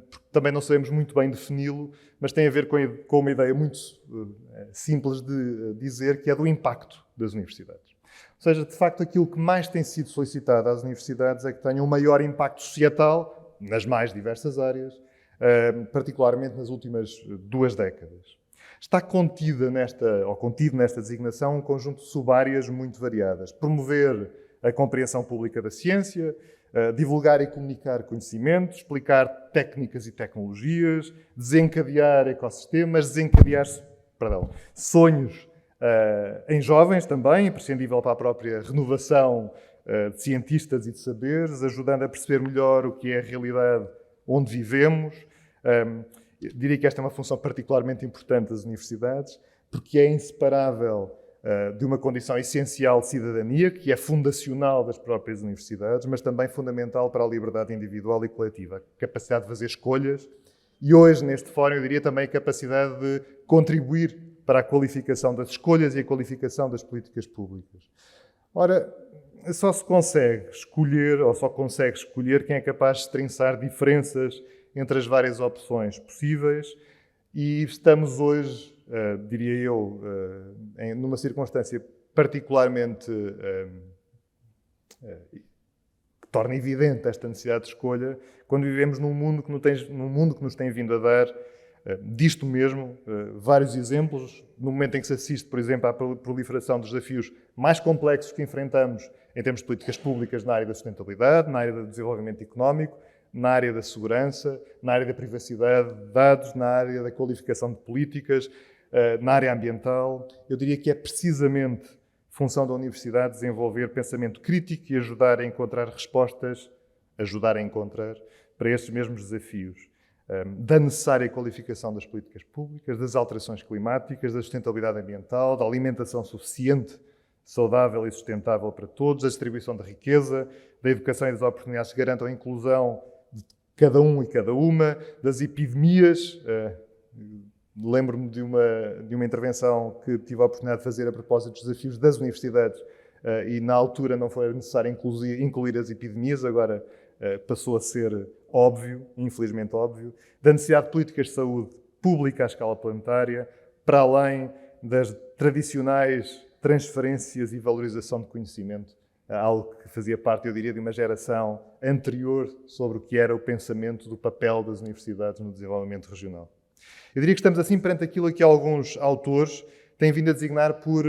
Speaker 4: porque também não sabemos muito bem defini-lo, mas tem a ver com uma ideia muito simples de dizer, que é do impacto das universidades. Ou seja, de facto, aquilo que mais tem sido solicitado às universidades é que tenham um maior impacto societal nas mais diversas áreas, particularmente nas últimas 2 décadas. Está contido nesta designação um conjunto de sub-áreas muito variadas. Promover a compreensão pública da ciência, divulgar e comunicar conhecimento, explicar técnicas e tecnologias, desencadear ecossistemas, desencadear sonhos em jovens também, imprescindível para a própria renovação de cientistas e de saberes, ajudando a perceber melhor o que é a realidade onde vivemos. Diria que esta é uma função particularmente importante das universidades, porque é inseparável de uma condição essencial de cidadania, que é fundacional das próprias universidades, mas também fundamental para a liberdade individual e coletiva, a capacidade de fazer escolhas e hoje, neste fórum, eu diria também a capacidade de contribuir para a qualificação das escolhas e a qualificação das políticas públicas. Ora, só se consegue escolher, ou só consegue escolher quem é capaz de estrinçar diferenças entre as várias opções possíveis, e estamos hoje, diria eu, numa circunstância particularmente que torna evidente esta necessidade de escolha, quando vivemos num mundo que nos tem vindo a dar disto mesmo, vários exemplos, no momento em que se assiste, por exemplo, à proliferação dos desafios mais complexos que enfrentamos em termos de políticas públicas na área da sustentabilidade, na área do desenvolvimento económico, na área da segurança, na área da privacidade de dados, na área da qualificação de políticas, na área ambiental. Eu diria que é precisamente função da universidade desenvolver pensamento crítico e ajudar a encontrar respostas, para estes mesmos desafios. Da necessária qualificação das políticas públicas, das alterações climáticas, da sustentabilidade ambiental, da alimentação suficiente, saudável e sustentável para todos, da distribuição da riqueza, da educação e das oportunidades que garantam a inclusão de cada um e cada uma, das epidemias. Lembro-me de uma intervenção que tive a oportunidade de fazer a propósito dos desafios das universidades e na altura não foi necessário incluir as epidemias, agora passou a ser óbvio, infelizmente óbvio, da necessidade de políticas de saúde pública à escala planetária, para além das tradicionais transferências e valorização de conhecimento, algo que fazia parte, eu diria, de uma geração anterior sobre o que era o pensamento do papel das universidades no desenvolvimento regional. Eu diria que estamos assim perante aquilo que alguns autores têm vindo a designar por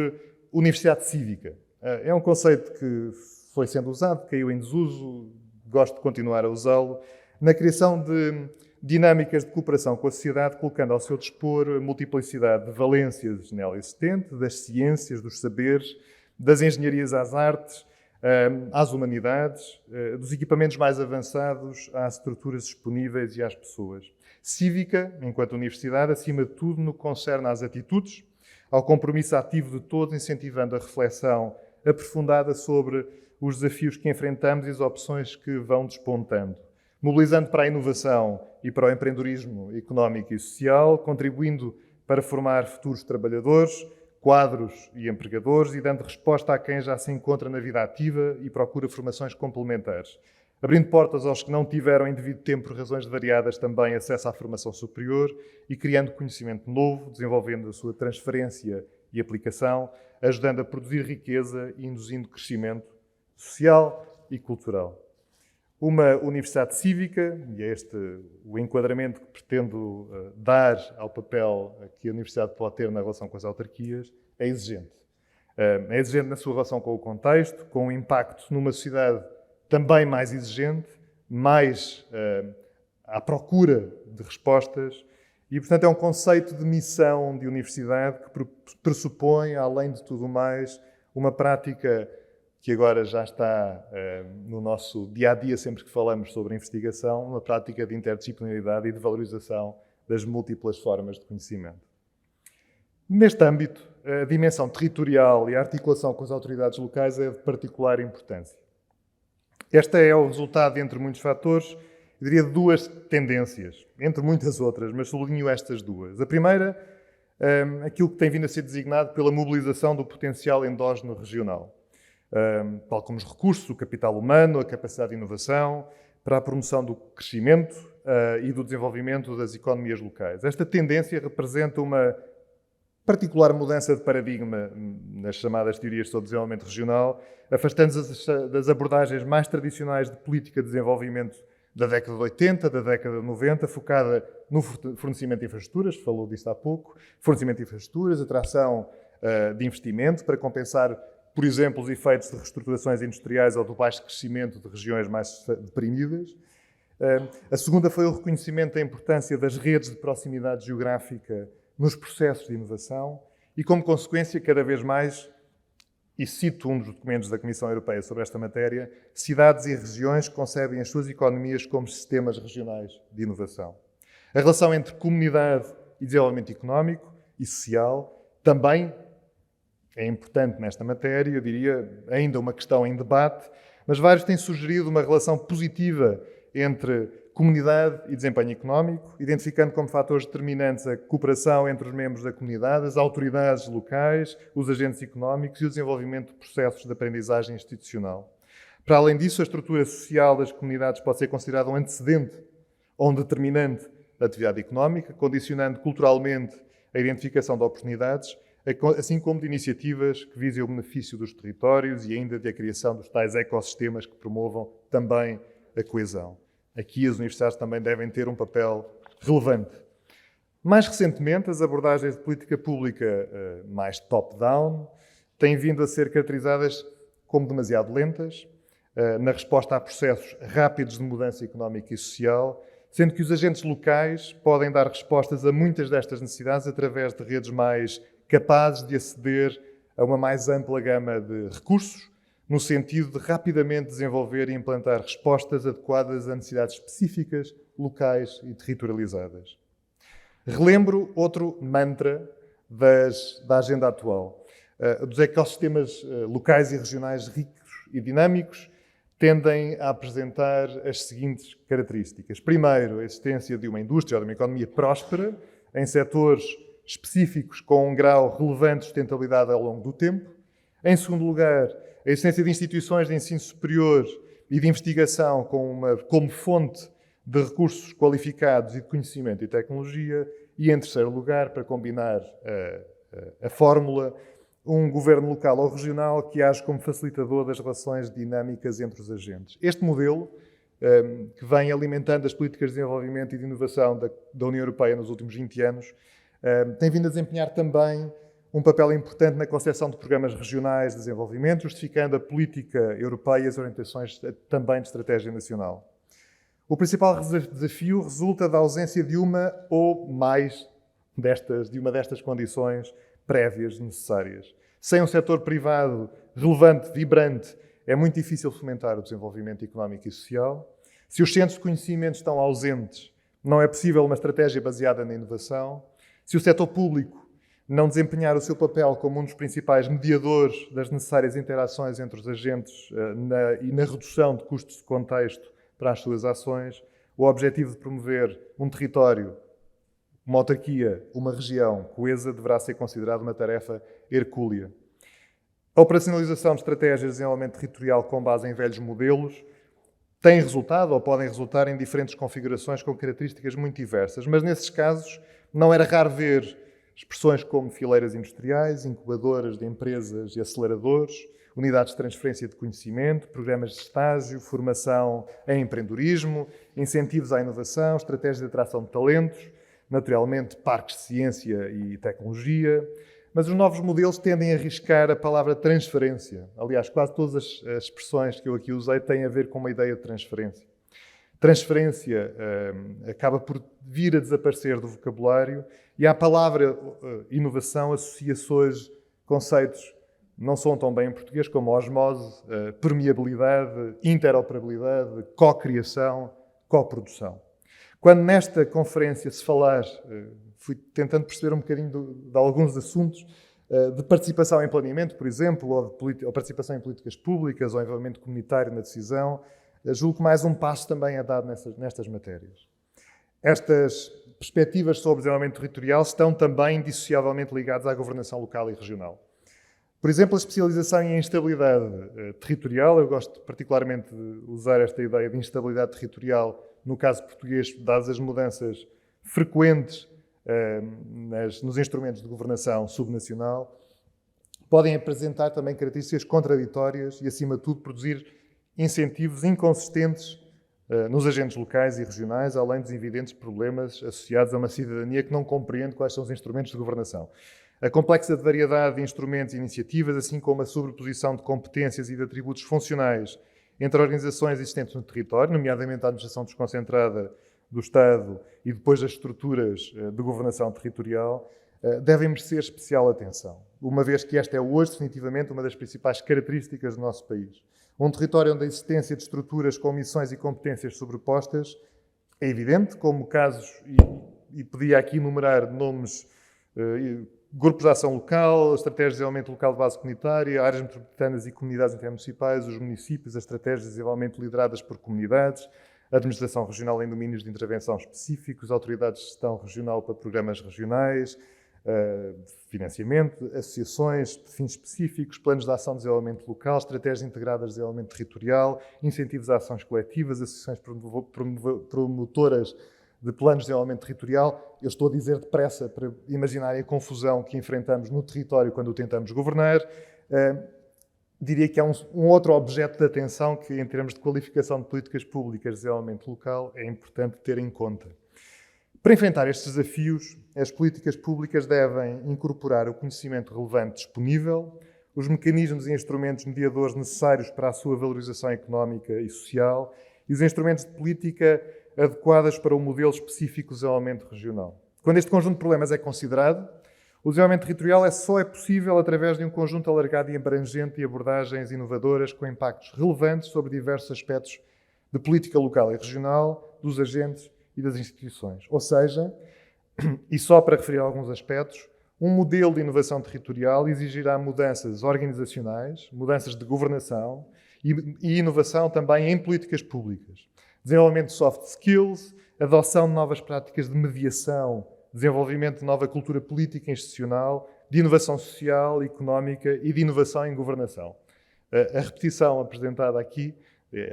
Speaker 4: universidade cívica. É um conceito que foi sendo usado, caiu em desuso, gosto de continuar a usá-lo, na criação de dinâmicas de cooperação com a sociedade, colocando ao seu dispor a multiplicidade de valências nela existente, das ciências, dos saberes, das engenharias às artes, às humanidades, dos equipamentos mais avançados às estruturas disponíveis e às pessoas. Cívica, enquanto universidade, acima de tudo, no que concerne às atitudes, ao compromisso ativo de todos, incentivando a reflexão aprofundada sobre os desafios que enfrentamos e as opções que vão despontando, mobilizando para a inovação e para o empreendedorismo económico e social, contribuindo para formar futuros trabalhadores, quadros e empregadores e dando resposta a quem já se encontra na vida ativa e procura formações complementares, abrindo portas aos que não tiveram em devido tempo, por razões variadas, também acesso à formação superior e criando conhecimento novo, desenvolvendo a sua transferência e aplicação, ajudando a produzir riqueza e induzindo crescimento social e cultural. Uma universidade cívica, e é este o enquadramento que pretendo dar ao papel que a universidade pode ter na relação com as autarquias, é exigente. É exigente na sua relação com o contexto, com o impacto numa sociedade também mais exigente, mais à procura de respostas, e, portanto, é um conceito de missão de universidade que pressupõe, além de tudo mais, uma prática que agora já está no nosso dia-a-dia, sempre que falamos sobre investigação, uma prática de interdisciplinaridade e de valorização das múltiplas formas de conhecimento. Neste âmbito, a dimensão territorial e a articulação com as autoridades locais é de particular importância. Este é o resultado, entre muitos fatores, eu diria, de duas tendências, entre muitas outras, mas sublinho estas duas. A primeira, aquilo que tem vindo a ser designado pela mobilização do potencial endógeno regional, tal como os recursos, o capital humano, a capacidade de inovação, para a promoção do crescimento e do desenvolvimento das economias locais. Esta tendência representa uma particular mudança de paradigma nas chamadas teorias sobre desenvolvimento regional, afastando-se das abordagens mais tradicionais de política de desenvolvimento da década de 80, da década de 90, focada no fornecimento de infraestruturas, falou disso há pouco, fornecimento de infraestruturas, atração de investimento para compensar, por exemplo, os efeitos de reestruturações industriais ou do baixo crescimento de regiões mais deprimidas. A segunda foi o reconhecimento da importância das redes de proximidade geográfica nos processos de inovação e, como consequência, cada vez mais, e cito um dos documentos da Comissão Europeia sobre esta matéria, cidades e regiões concebem as suas economias como sistemas regionais de inovação. A relação entre comunidade e desenvolvimento económico e social também é importante nesta matéria, eu diria, ainda uma questão em debate, mas vários têm sugerido uma relação positiva entre comunidade e desempenho económico, identificando como fatores determinantes a cooperação entre os membros da comunidade, as autoridades locais, os agentes económicos e o desenvolvimento de processos de aprendizagem institucional. Para além disso, a estrutura social das comunidades pode ser considerada um antecedente ou um determinante da atividade económica, condicionando culturalmente a identificação de oportunidades, assim como de iniciativas que visem o benefício dos territórios e ainda de a criação dos tais ecossistemas que promovam também a coesão. Aqui as universidades também devem ter um papel relevante. Mais recentemente, as abordagens de política pública mais top-down têm vindo a ser caracterizadas como demasiado lentas, na resposta a processos rápidos de mudança económica e social, sendo que os agentes locais podem dar respostas a muitas destas necessidades através de redes mais capazes de aceder a uma mais ampla gama de recursos, no sentido de rapidamente desenvolver e implantar respostas adequadas a necessidades específicas, locais e territorializadas. Relembro outro mantra da agenda atual. Dos ecossistemas locais e regionais ricos e dinâmicos tendem a apresentar as seguintes características. Primeiro, a existência de uma indústria ou de uma economia próspera em setores específicos com um grau relevante de sustentabilidade ao longo do tempo. Em segundo lugar, a existência de instituições de ensino superior e de investigação como fonte de recursos qualificados e de conhecimento e tecnologia. E, em terceiro lugar, para combinar a fórmula, um governo local ou regional que age como facilitador das relações dinâmicas entre os agentes. Este modelo, que vem alimentando as políticas de desenvolvimento e de inovação da União Europeia nos últimos 20 anos, tem vindo a desempenhar também um papel importante na concepção de programas regionais de desenvolvimento, justificando a política europeia e as orientações também de estratégia nacional. O principal desafio resulta da ausência de uma ou mais destas condições prévias necessárias. Sem um setor privado relevante, vibrante é muito difícil fomentar o desenvolvimento económico e social. Se os centros de conhecimento estão ausentes, não é possível uma estratégia baseada na inovação. Se o setor público não desempenhar o seu papel como um dos principais mediadores das necessárias interações entre os agentes e na redução de custos de contexto para as suas ações, o objetivo de promover um território, uma autarquia, uma região coesa deverá ser considerado uma tarefa hercúlea. A operacionalização de estratégias de desenvolvimento territorial com base em velhos modelos tem resultado ou podem resultar em diferentes configurações com características muito diversas, mas nesses casos não era raro ver expressões como fileiras industriais, incubadoras de empresas e aceleradores, unidades de transferência de conhecimento, programas de estágio, formação em empreendedorismo, incentivos à inovação, estratégias de atração de talentos, naturalmente parques de ciência e tecnologia. Mas os novos modelos tendem a arriscar a palavra transferência. Aliás, quase todas as expressões que eu aqui usei têm a ver com uma ideia de transferência. Transferência acaba por vir a desaparecer do vocabulário e à palavra inovação associa-se hoje conceitos não são tão bem em português como osmose, permeabilidade, interoperabilidade, co-criação, coprodução. Quando nesta conferência se falar, fui tentando perceber um bocadinho de alguns assuntos, de participação em planeamento, por exemplo, ou participação em políticas públicas, ou envolvimento comunitário na decisão, julgo que mais um passo também é dado nestas matérias. Estas perspectivas sobre o desenvolvimento territorial estão também indissociavelmente ligadas à governação local e regional. Por exemplo, a especialização em instabilidade territorial, eu gosto particularmente de usar esta ideia de instabilidade territorial no caso português, dadas as mudanças frequentes nos instrumentos de governação subnacional, podem apresentar também características contraditórias e, acima de tudo, produzir incentivos inconsistentes nos agentes locais e regionais, além dos evidentes problemas associados a uma cidadania que não compreende quais são os instrumentos de governação. A complexa variedade de instrumentos e iniciativas, assim como a sobreposição de competências e de atributos funcionais entre organizações existentes no território, nomeadamente a administração desconcentrada do Estado e depois as estruturas de governação territorial, devem merecer especial atenção, uma vez que esta é hoje definitivamente uma das principais características do nosso país. Um território onde a existência de estruturas com missões e competências sobrepostas é evidente, como casos, e podia aqui enumerar nomes, grupos de ação local, estratégias de desenvolvimento local de base comunitária, áreas metropolitanas e comunidades intermunicipais, os municípios, as estratégias de desenvolvimento lideradas por comunidades, a administração regional em domínios de intervenção específicos, autoridades de gestão regional para programas regionais, financiamento, associações de fins específicos, planos de ação de desenvolvimento local, estratégias integradas de desenvolvimento territorial, incentivos a ações coletivas, associações promotoras de planos de desenvolvimento territorial. Eu estou a dizer depressa para imaginarem a confusão que enfrentamos no território quando o tentamos governar. Diria que há um outro objeto de atenção que, em termos de qualificação de políticas públicas de desenvolvimento local, é importante ter em conta. Para enfrentar estes desafios, as políticas públicas devem incorporar o conhecimento relevante disponível, os mecanismos e instrumentos mediadores necessários para a sua valorização económica e social e os instrumentos de política adequadas para o modelo específico de desenvolvimento regional. Quando este conjunto de problemas é considerado, o desenvolvimento territorial só é possível através de um conjunto alargado e abrangente de abordagens inovadoras com impactos relevantes sobre diversos aspectos de política local e regional, dos agentes e das instituições. Ou seja, e só para referir a alguns aspectos, um modelo de inovação territorial exigirá mudanças organizacionais, mudanças de governação e inovação também em políticas públicas. Desenvolvimento de soft skills, adoção de novas práticas de mediação, desenvolvimento de nova cultura política e institucional, de inovação social, económica e de inovação em governação. A repetição apresentada aqui,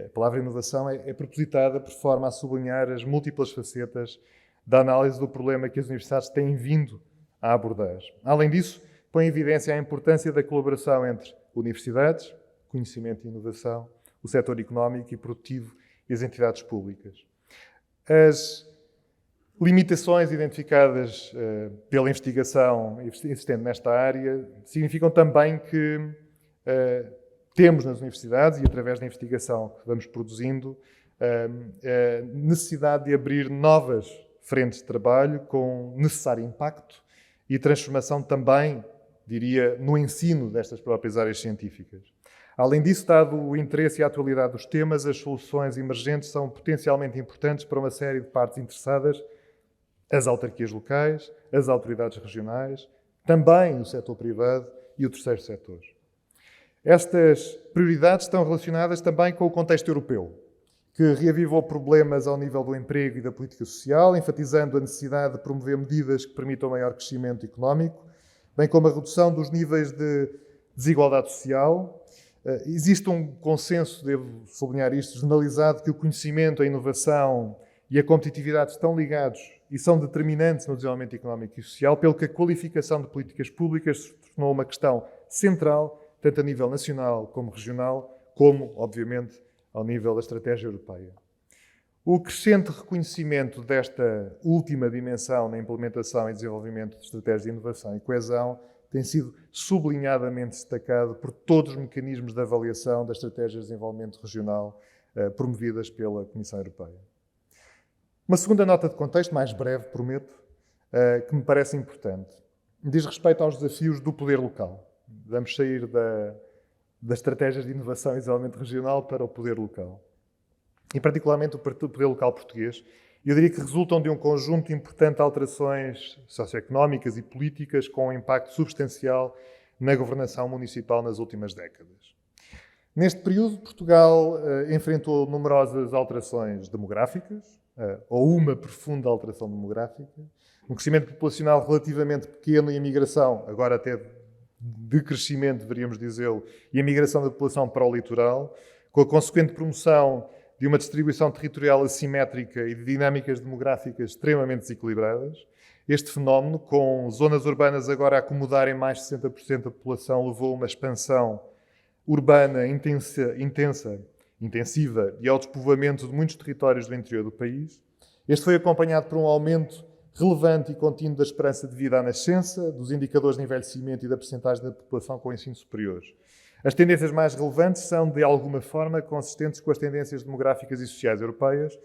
Speaker 4: a palavra inovação, é propositada por forma a sublinhar as múltiplas facetas da análise do problema que as universidades têm vindo a abordar. Além disso, põe em evidência a importância da colaboração entre universidades, conhecimento e inovação, o setor económico e produtivo e as entidades públicas. As limitações identificadas pela investigação existente nesta área significam também que temos nas universidades, e através da investigação que vamos produzindo, a necessidade de abrir novas frentes de trabalho com necessário impacto e transformação também, diria, no ensino destas próprias áreas científicas. Além disso, dado o interesse e a atualidade dos temas, as soluções emergentes são potencialmente importantes para uma série de partes interessadas, as autarquias locais, as autoridades regionais, também o setor privado e o terceiro setor. Estas prioridades estão relacionadas também com o contexto europeu, que reavivou problemas ao nível do emprego e da política social, enfatizando a necessidade de promover medidas que permitam maior crescimento económico, bem como a redução dos níveis de desigualdade social. Existe um consenso, devo sublinhar isto, generalizado, que o conhecimento, a inovação e a competitividade estão ligados e são determinantes no desenvolvimento económico e social, pelo que a qualificação de políticas públicas se tornou uma questão central, tanto a nível nacional como regional, como, obviamente, ao nível da estratégia europeia. O crescente reconhecimento desta última dimensão na implementação e desenvolvimento de estratégias de inovação e coesão tem sido sublinhadamente destacado por todos os mecanismos de avaliação das estratégias de desenvolvimento regional promovidas pela Comissão Europeia. Uma segunda nota de contexto, mais breve, prometo, que me parece importante, diz respeito aos desafios do poder local. Vamos sair das estratégias de inovação e desenvolvimento regional para o poder local. E particularmente o poder local português, eu diria que resultam de um conjunto importante de alterações socioeconómicas e políticas com um impacto substancial na governação municipal nas últimas décadas. Neste período, Portugal enfrentou numerosas alterações demográficas, ou uma profunda alteração demográfica, um crescimento populacional relativamente pequeno e a migração, agora até de crescimento, deveríamos dizê-lo, e a migração da população para o litoral, com a consequente promoção de uma distribuição territorial assimétrica e de dinâmicas demográficas extremamente desequilibradas. Este fenómeno, com zonas urbanas agora a acomodarem mais de 60% da população, levou a uma expansão urbana intensiva e ao despovoamento de muitos territórios do interior do país. Este foi acompanhado por um aumento relevante e contínuo da esperança de vida à nascença, dos indicadores de envelhecimento e da percentagem da população com ensino superior. As tendências mais relevantes são, de alguma forma, consistentes com as tendências demográficas e sociais europeias,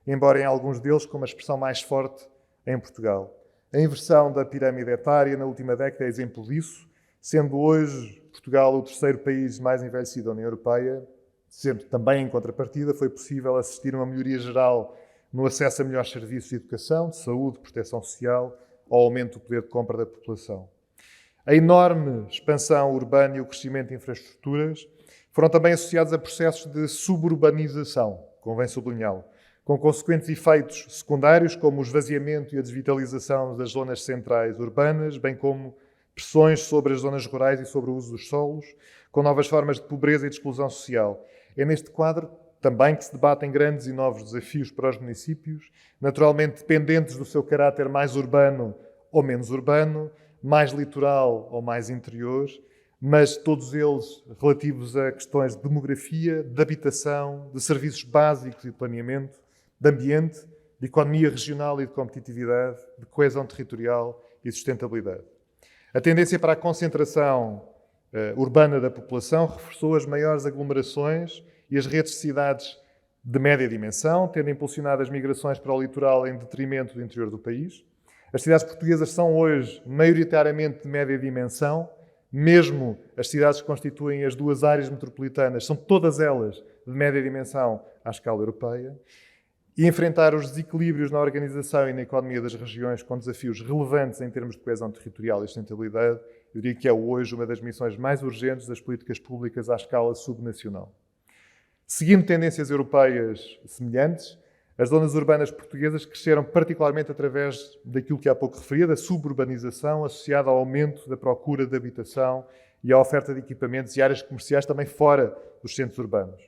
Speaker 4: embora em alguns deles com uma expressão mais forte em Portugal. A inversão da pirâmide etária na última década é exemplo disso, sendo hoje Portugal o terceiro país mais envelhecido da União Europeia, sendo também em contrapartida foi possível assistir a uma melhoria geral no acesso a melhores serviços de educação, de saúde, de proteção social, ao aumento do poder de compra da população. A enorme expansão urbana e o crescimento de infraestruturas foram também associados a processos de suburbanização, convém sublinhá-lo, com consequentes efeitos secundários como o esvaziamento e a desvitalização das zonas centrais urbanas, bem como pressões sobre as zonas rurais e sobre o uso dos solos, com novas formas de pobreza e de exclusão social. É neste quadro também que se debatem grandes e novos desafios para os municípios, naturalmente dependentes do seu caráter mais urbano ou menos urbano, mais litoral ou mais interior, mas todos eles relativos a questões de demografia, de habitação, de serviços básicos e de planeamento, de ambiente, de economia regional e de competitividade, de coesão territorial e sustentabilidade. A tendência para a concentração urbana da população reforçou as maiores aglomerações e as redes de cidades de média dimensão, tendo impulsionado as migrações para o litoral em detrimento do interior do país. As cidades portuguesas são hoje maioritariamente de média dimensão, mesmo as cidades que constituem as duas áreas metropolitanas, são todas elas de média dimensão à escala europeia. E enfrentar os desequilíbrios na organização e na economia das regiões com desafios relevantes em termos de coesão territorial e sustentabilidade, eu diria que é hoje uma das missões mais urgentes das políticas públicas à escala subnacional. Seguindo tendências europeias semelhantes, as zonas urbanas portuguesas cresceram particularmente através daquilo que há pouco referia, da suburbanização associada ao aumento da procura de habitação e à oferta de equipamentos e áreas comerciais também fora dos centros urbanos.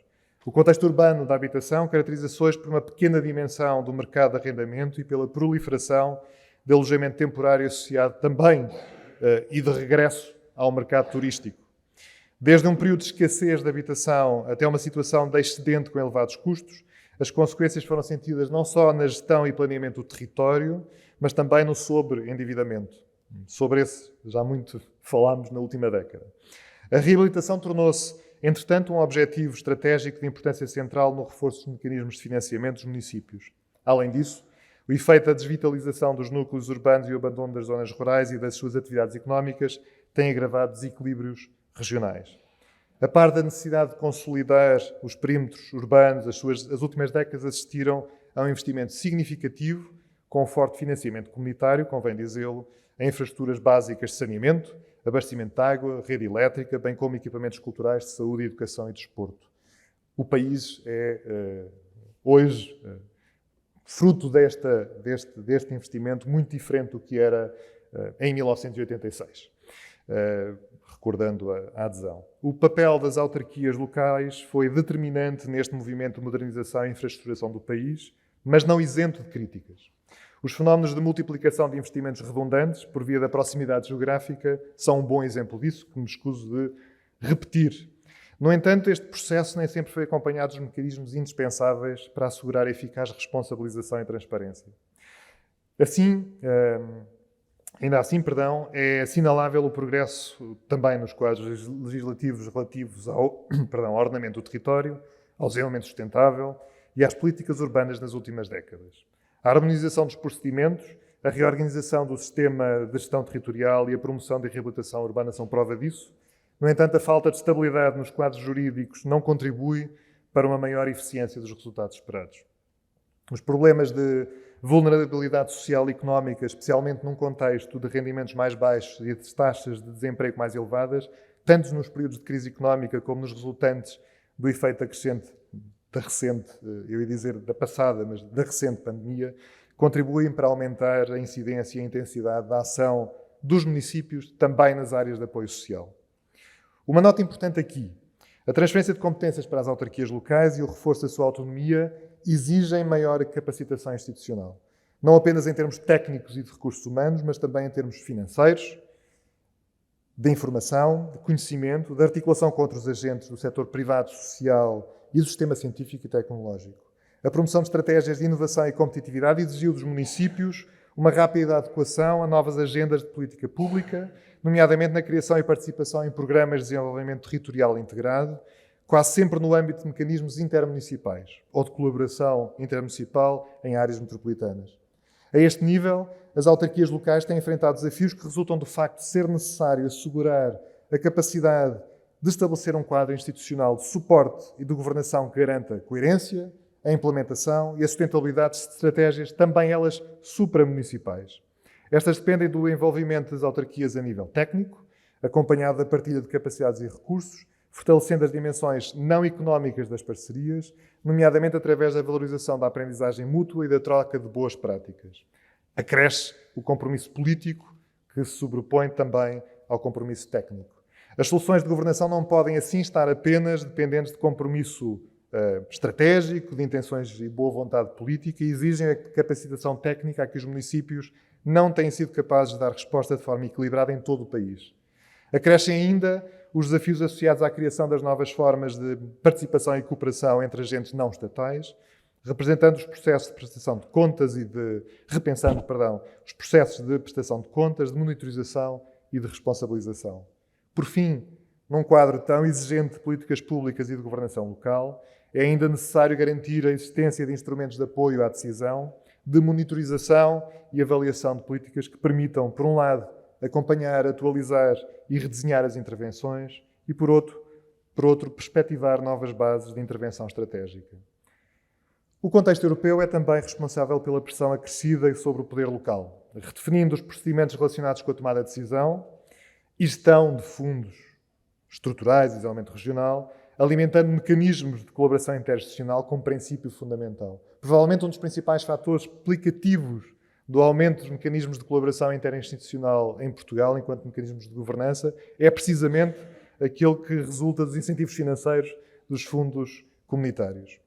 Speaker 4: O contexto urbano da habitação caracteriza-se hoje por uma pequena dimensão do mercado de arrendamento e pela proliferação de alojamento temporário associado também e de regresso ao mercado turístico. Desde um período de escassez de habitação até uma situação de excedente com elevados custos, as consequências foram sentidas não só na gestão e planeamento do território, mas também no sobreendividamento. Sobre esse já muito falámos na última década. A reabilitação tornou-se, entretanto, um objetivo estratégico de importância central no reforço dos mecanismos de financiamento dos municípios. Além disso, o efeito da desvitalização dos núcleos urbanos e o abandono das zonas rurais e das suas atividades económicas tem agravado desequilíbrios regionais. A par da necessidade de consolidar os perímetros urbanos, as últimas décadas assistiram a um investimento significativo, com forte financiamento comunitário, convém dizê-lo, em infraestruturas básicas de saneamento, abastecimento de água, rede elétrica, bem como equipamentos culturais de saúde, educação e desporto. O país é, hoje, fruto deste investimento muito diferente do que era em 1986, recordando a adesão. O papel das autarquias locais foi determinante neste movimento de modernização e infraestruturação do país, mas não isento de críticas. Os fenómenos de multiplicação de investimentos redundantes, por via da proximidade geográfica, são um bom exemplo disso, que me escuso de repetir. No entanto, este processo nem sempre foi acompanhado dos mecanismos indispensáveis para assegurar a eficaz responsabilização e transparência. Ainda assim, é assinalável o progresso também nos quadros legislativos relativos ao ordenamento do território, ao desenvolvimento sustentável e às políticas urbanas nas últimas décadas. A harmonização dos procedimentos, a reorganização do sistema de gestão territorial e a promoção da reabilitação urbana são prova disso. No entanto, a falta de estabilidade nos quadros jurídicos não contribui para uma maior eficiência dos resultados esperados. Os problemas de vulnerabilidade social e económica, especialmente num contexto de rendimentos mais baixos e de taxas de desemprego mais elevadas, tanto nos períodos de crise económica como nos resultantes do efeito acrescente da recente, eu ia dizer da passada, mas da recente pandemia, contribuem para aumentar a incidência e a intensidade da ação dos municípios também nas áreas de apoio social. Uma nota importante aqui: a transferência de competências para as autarquias locais e o reforço da sua autonomia exigem maior capacitação institucional. Não apenas em termos técnicos e de recursos humanos, mas também em termos financeiros, de informação, de conhecimento, de articulação com outros agentes do setor privado, social e do sistema científico e tecnológico. A promoção de estratégias de inovação e competitividade exigiu dos municípios uma rápida adequação a novas agendas de política pública, nomeadamente na criação e participação em programas de desenvolvimento territorial integrado, quase sempre no âmbito de mecanismos intermunicipais ou de colaboração intermunicipal em áreas metropolitanas. A este nível, as autarquias locais têm enfrentado desafios que resultam do facto de ser necessário assegurar a capacidade de estabelecer um quadro institucional de suporte e de governação que garanta a coerência, a implementação e a sustentabilidade de estratégias, também elas supramunicipais. Estas dependem do envolvimento das autarquias a nível técnico, acompanhado da partilha de capacidades e recursos, fortalecendo as dimensões não económicas das parcerias, nomeadamente através da valorização da aprendizagem mútua e da troca de boas práticas. Acresce o compromisso político, que se sobrepõe também ao compromisso técnico. As soluções de governação não podem assim estar apenas dependentes de compromisso estratégico, de intenções e boa vontade política, e exigem a capacitação técnica a que os municípios não têm sido capazes de dar resposta de forma equilibrada em todo o país. Acrescem ainda os desafios associados à criação das novas formas de participação e cooperação entre agentes não estatais, repensando os processos de prestação de contas, de monitorização e de responsabilização. Por fim, num quadro tão exigente de políticas públicas e de governação local, é ainda necessário garantir a existência de instrumentos de apoio à decisão, de monitorização e avaliação de políticas que permitam, por um lado, acompanhar, atualizar e redesenhar as intervenções e, por outro, perspectivar novas bases de intervenção estratégica. O contexto europeu é também responsável pela pressão acrescida sobre o poder local, redefinindo os procedimentos relacionados com a tomada de decisão e gestão de fundos estruturais e desenvolvimento regional, alimentando mecanismos de colaboração interinstitucional como princípio fundamental. Provavelmente um dos principais fatores explicativos do aumento dos mecanismos de colaboração interinstitucional em Portugal, enquanto mecanismos de governança, é precisamente aquele que resulta dos incentivos financeiros dos fundos comunitários.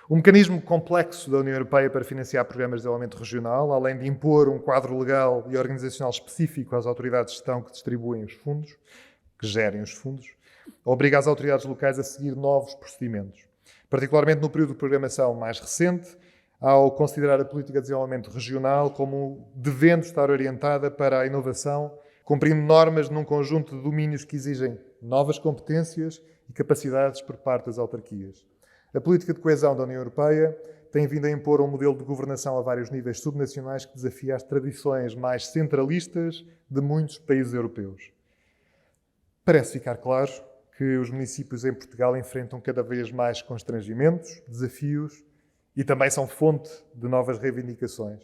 Speaker 4: O mecanismo complexo da União Europeia para financiar programas de desenvolvimento regional, além de impor um quadro legal e organizacional específico às autoridades de gestão que distribuem os fundos, que gerem os fundos, obriga as autoridades locais a seguir novos procedimentos. Particularmente no período de programação mais recente, ao considerar a política de desenvolvimento regional como devendo estar orientada para a inovação, cumprindo normas num conjunto de domínios que exigem novas competências e capacidades por parte das autarquias. A política de coesão da União Europeia tem vindo a impor um modelo de governação a vários níveis subnacionais que desafia as tradições mais centralistas de muitos países europeus. Parece ficar claro que os municípios em Portugal enfrentam cada vez mais constrangimentos, desafios e também são fonte de novas reivindicações.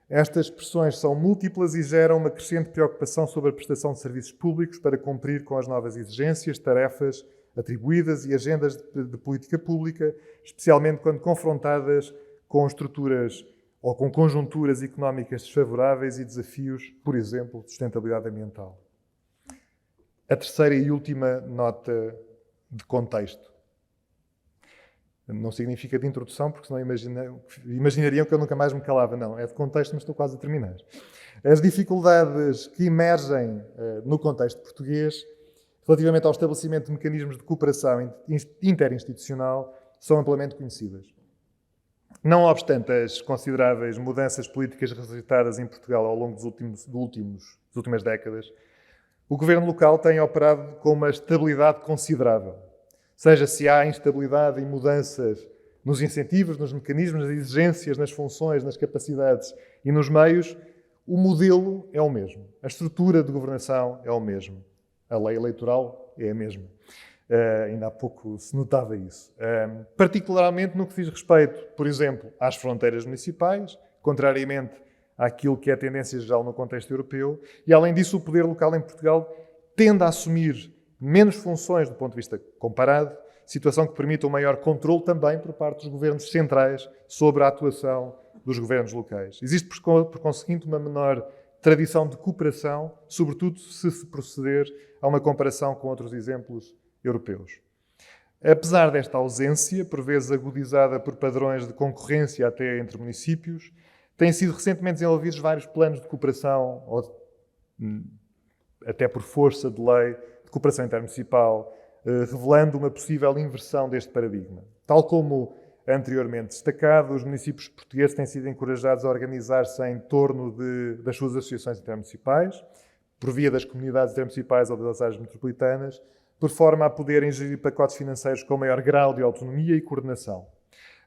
Speaker 4: Estas pressões são múltiplas e geram uma crescente preocupação sobre a prestação de serviços públicos para cumprir com as novas exigências, tarefas atribuídas e agendas de política pública, especialmente quando confrontadas com estruturas ou com conjunturas económicas desfavoráveis e desafios, por exemplo, de sustentabilidade ambiental. A terceira e última nota de contexto. Não significa de introdução, porque senão imaginariam que eu nunca mais me calava. Não, é de contexto, mas estou quase a terminar. As dificuldades que emergem no contexto português relativamente ao estabelecimento de mecanismos de cooperação interinstitucional são amplamente conhecidas. Não obstante as consideráveis mudanças políticas registradas em Portugal ao longo das últimas décadas, o governo local tem operado com uma estabilidade considerável. Seja se há instabilidade e mudanças nos incentivos, nos mecanismos, nas exigências, nas funções, nas capacidades e nos meios, o modelo é o mesmo. A estrutura de governação é o mesmo. A lei eleitoral é a mesma. Ainda há pouco se notava isso. Particularmente no que diz respeito, por exemplo, às fronteiras municipais, contrariamente àquilo que é a tendência geral no contexto europeu, e além disso o poder local em Portugal tende a assumir menos funções do ponto de vista comparado, situação que permite um maior controle também por parte dos governos centrais sobre a atuação dos governos locais. Existe, por conseguinte, uma menor tradição de cooperação, sobretudo se se proceder a uma comparação com outros exemplos europeus. Apesar desta ausência, por vezes agudizada por padrões de concorrência até entre municípios, têm sido recentemente desenvolvidos vários planos de cooperação, ou até por força de lei, de cooperação intermunicipal, revelando uma possível inversão deste paradigma. Tal como anteriormente destacado, os municípios portugueses têm sido encorajados a organizar-se em torno das suas associações intermunicipais, por via das comunidades intermunicipais ou das áreas metropolitanas, por forma a poderem gerir pacotes financeiros com maior grau de autonomia e coordenação.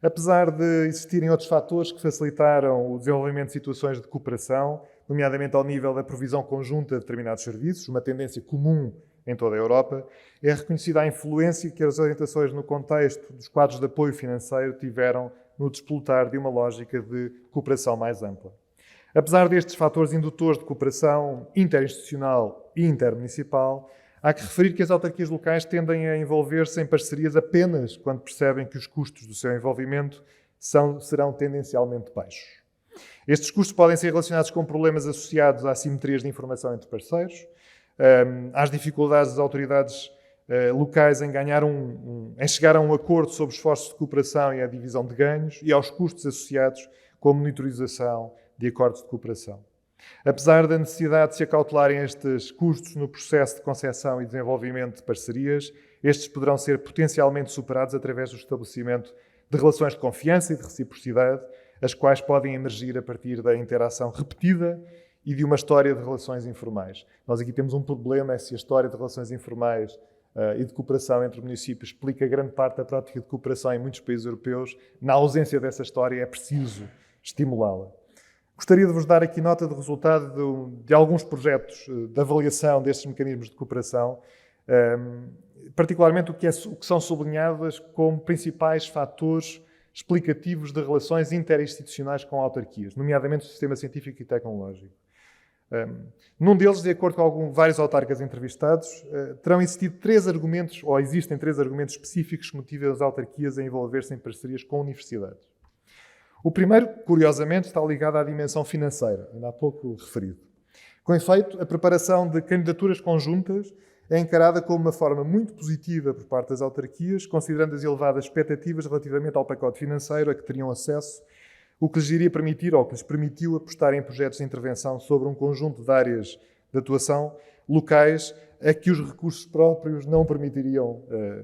Speaker 4: Apesar de existirem outros fatores que facilitaram o desenvolvimento de situações de cooperação, nomeadamente ao nível da provisão conjunta de determinados serviços, uma tendência comum em toda a Europa, é reconhecida a influência que as orientações no contexto dos quadros de apoio financeiro tiveram no desplotar de uma lógica de cooperação mais ampla. Apesar destes fatores indutores de cooperação interinstitucional e intermunicipal, há que referir que as autarquias locais tendem a envolver-se em parcerias apenas quando percebem que os custos do seu envolvimento serão tendencialmente baixos. Estes custos podem ser relacionados com problemas associados a assimetrias de informação entre parceiros, às dificuldades das autoridades locais em chegar a um acordo sobre esforços de cooperação e a divisão de ganhos e aos custos associados com a monitorização de acordos de cooperação. Apesar da necessidade de se acautelarem estes custos no processo de concepção e desenvolvimento de parcerias, estes poderão ser potencialmente superados através do estabelecimento de relações de confiança e de reciprocidade, as quais podem emergir a partir da interação repetida e de uma história de relações informais. Nós aqui temos um problema, é se a história de relações informais e de cooperação entre municípios explica grande parte da prática de cooperação em muitos países europeus. Na ausência dessa história é preciso estimulá-la. Gostaria de vos dar aqui nota do resultado de alguns projetos de avaliação destes mecanismos de cooperação, particularmente o que são sublinhadas como principais fatores explicativos de relações interinstitucionais com autarquias, nomeadamente o sistema científico e tecnológico. Num deles, de acordo com vários autarcas entrevistados, existem três argumentos específicos que motivam as autarquias a envolver-se em parcerias com universidades. O primeiro, curiosamente, está ligado à dimensão financeira, ainda há pouco referido. Com efeito, a preparação de candidaturas conjuntas é encarada como uma forma muito positiva por parte das autarquias, considerando as elevadas expectativas relativamente ao pacote financeiro a que teriam acesso, o que lhes iria permitir, ou que lhes permitiu, apostar em projetos de intervenção sobre um conjunto de áreas de atuação locais a que os recursos próprios não permitiriam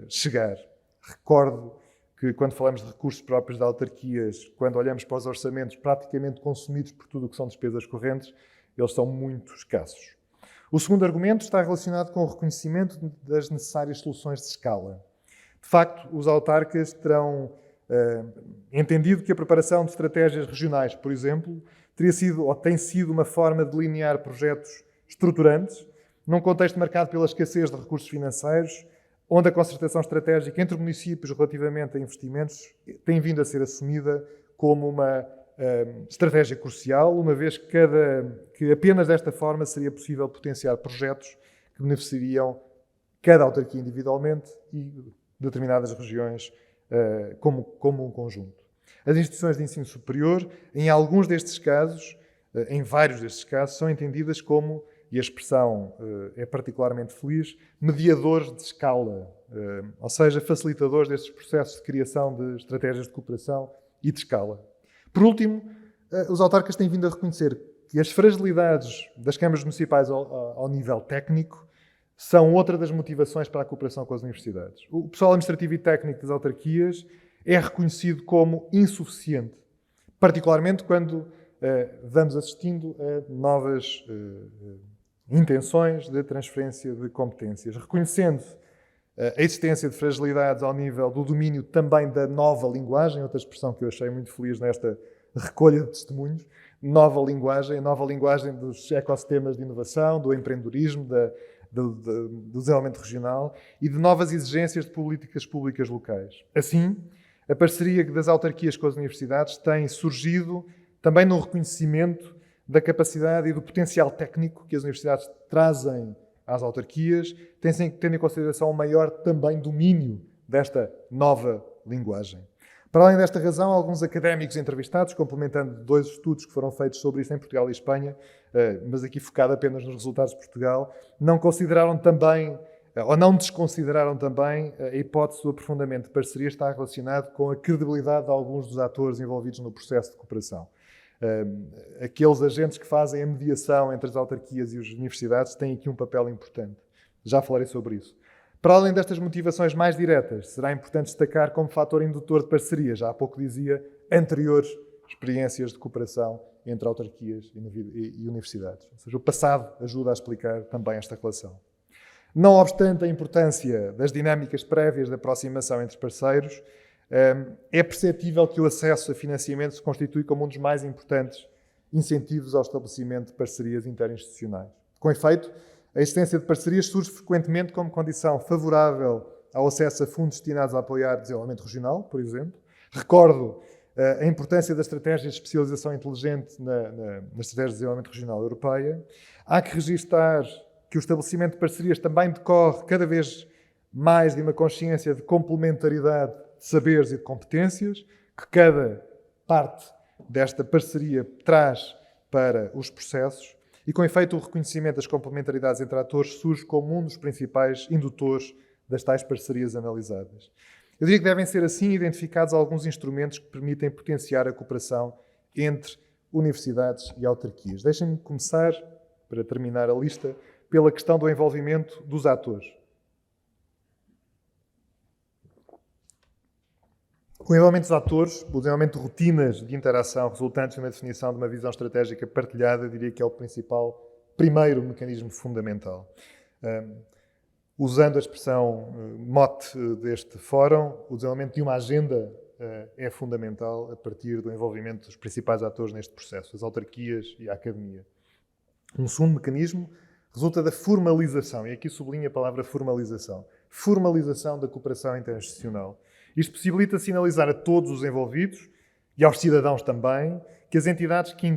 Speaker 4: chegar. Recordo que, quando falamos de recursos próprios de autarquias, quando olhamos para os orçamentos praticamente consumidos por tudo o que são despesas correntes, eles são muito escassos. O segundo argumento está relacionado com o reconhecimento das necessárias soluções de escala. De facto, os autarcas terão entendido que a preparação de estratégias regionais, por exemplo, tem sido uma forma de delinear projetos estruturantes, num contexto marcado pela escassez de recursos financeiros, onde a concertação estratégica entre municípios relativamente a investimentos tem vindo a ser assumida como uma estratégia crucial, uma vez que apenas desta forma seria possível potenciar projetos que beneficiariam cada autarquia individualmente e determinadas regiões como um conjunto. As instituições de ensino superior, em alguns destes casos, em vários destes casos, são entendidas como, e a expressão é particularmente feliz, mediadores de escala, ou seja, facilitadores destes processos de criação de estratégias de cooperação e de escala. Por último, os autarcas têm vindo a reconhecer que as fragilidades das câmaras municipais ao nível técnico são outra das motivações para a cooperação com as universidades. O pessoal administrativo e técnico das autarquias é reconhecido como insuficiente, particularmente quando vamos assistindo a novas intenções de transferência de competências, reconhecendo a existência de fragilidades ao nível do domínio também da nova linguagem, outra expressão que eu achei muito feliz nesta recolha de testemunhos, nova linguagem, a nova linguagem dos ecossistemas de inovação, do empreendedorismo, do desenvolvimento regional e de novas exigências de políticas públicas locais. Assim, a parceria das autarquias com as universidades tem surgido também no reconhecimento da capacidade e do potencial técnico que as universidades trazem às autarquias, tendo em consideração o maior também domínio desta nova linguagem. Para além desta razão, alguns académicos entrevistados, complementando 2 estudos que foram feitos sobre isso em Portugal e Espanha, mas aqui focado apenas nos resultados de Portugal, não consideraram também, ou não desconsideraram também, a hipótese do aprofundamento de parceria está relacionado com a credibilidade de alguns dos atores envolvidos no processo de cooperação. Aqueles agentes que fazem a mediação entre as autarquias e as universidades têm aqui um papel importante. Já falarei sobre isso. Para além destas motivações mais diretas, será importante destacar como fator indutor de parceria, já há pouco dizia, anteriores experiências de cooperação entre autarquias e universidades. Ou seja, o passado ajuda a explicar também esta relação. Não obstante a importância das dinâmicas prévias de aproximação entre parceiros, é perceptível que o acesso a financiamento se constitui como um dos mais importantes incentivos ao estabelecimento de parcerias interinstitucionais. Com efeito, a existência de parcerias surge frequentemente como condição favorável ao acesso a fundos destinados a apoiar o desenvolvimento regional, por exemplo. Recordo a importância da estratégia de especialização inteligente na estratégia de desenvolvimento regional europeia. Há que registar que o estabelecimento de parcerias também decorre cada vez mais de uma consciência de complementaridade de saberes e de competências que cada parte desta parceria traz para os processos e, com efeito, o reconhecimento das complementaridades entre atores surge como um dos principais indutores das tais parcerias analisadas. Eu diria que devem ser, assim, identificados alguns instrumentos que permitem potenciar a cooperação entre universidades e autarquias. Deixem-me começar, para terminar a lista, pela questão do envolvimento dos atores. O envolvimento dos atores, o desenvolvimento de rotinas de interação resultantes numa definição de uma visão estratégica partilhada, eu diria que é o primeiro mecanismo fundamental. Usando a expressão mote deste fórum, o desenvolvimento de uma agenda é fundamental a partir do envolvimento dos principais atores neste processo, as autarquias e a academia. Um segundo mecanismo resulta da formalização, e aqui sublinho a palavra formalização. Formalização da cooperação interinstitucional. Isto possibilita sinalizar a todos os envolvidos, e aos cidadãos também, que as entidades que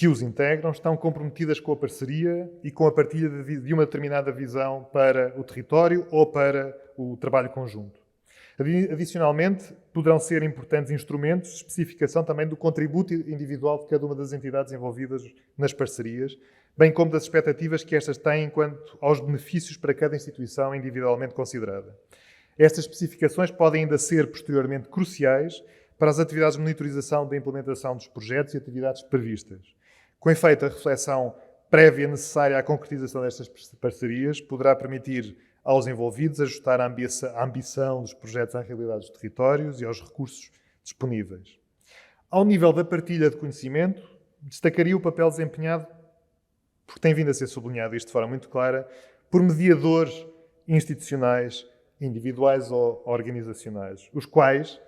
Speaker 4: os integram estão comprometidas com a parceria e com a partilha de uma determinada visão para o território ou para o trabalho conjunto. Adicionalmente, poderão ser importantes instrumentos de especificação também do contributo individual de cada uma das entidades envolvidas nas parcerias, bem como das expectativas que estas têm quanto aos benefícios para cada instituição individualmente considerada. Estas especificações podem ainda ser, posteriormente, cruciais para as atividades de monitorização da implementação dos projetos e atividades previstas. Com efeito, a reflexão prévia necessária à concretização destas parcerias poderá permitir aos envolvidos ajustar a ambição dos projetos à realidade dos territórios e aos recursos disponíveis. Ao nível da partilha de conhecimento, destacaria o papel desempenhado, porque tem vindo a ser sublinhado isto de forma muito clara, por mediadores institucionais, individuais ou organizacionais, os quais,